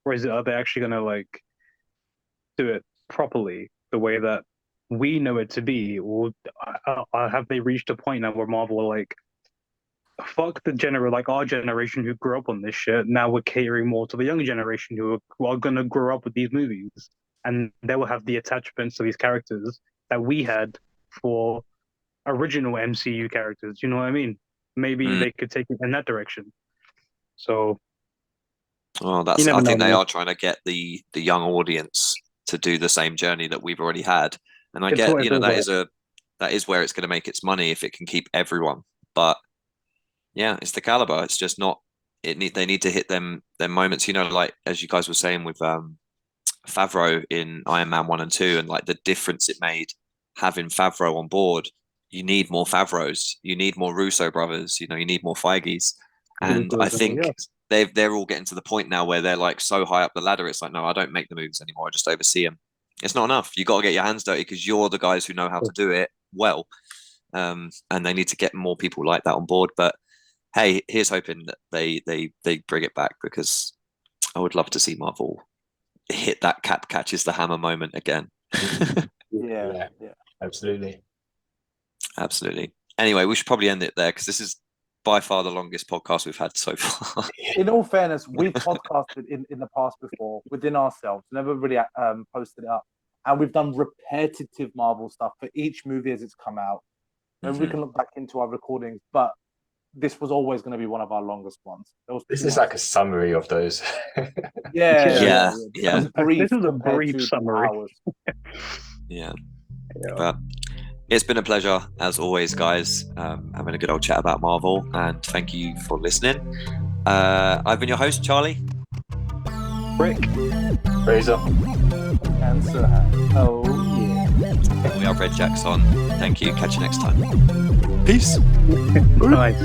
Or are they actually going to like do it properly the way that we know it to be? Or have they reached a point now where Marvel are like, fuck our generation who grew up on this shit, now we're catering more to the younger generation who are going to grow up with these movies, and they will have the attachments to these characters that we had for original MCU characters. You know what I mean? Maybe they could take it in that direction. So I think they are trying to get the young audience to do the same journey that we've already had. And I get, that is where it's going to make its money if it can keep everyone. But yeah, it's the caliber. It's just not. They need to hit them moments. Like as you guys were saying with Favreau in Iron Man 1 and 2, and like the difference it made having Favreau on board. You need more Favreaus. You need more Russo brothers. You need more Feige's. And I think they're all getting to the point now where they're like so high up the ladder. It's like, no, I don't make the moves anymore. I just oversee them. It's not enough. You got to get your hands dirty because you're the guys who know how to do it well. And they need to get more people like that on board. But hey, here's hoping that they bring it back, because I would love to see Marvel hit that Cap catches the hammer moment again. Yeah, absolutely. Anyway, we should probably end it there because this is by far the longest podcast we've had so far. In all fairness, we've podcasted in the past before within ourselves, never really posted it up. And we've done repetitive Marvel stuff for each movie as it's come out. And we can look back into our recordings, but this was always going to be one of our longest ones. This is like a summary of those. Yeah. This is a brief summary. Yeah. But it's been a pleasure, as always, guys, having a good old chat about Marvel, and thank you for listening. I've been your host, Charlie. Rick. Frazer. And Serhan. Oh, yeah. We are Red Jackson. Thank you. Catch you next time. Peace. Nice.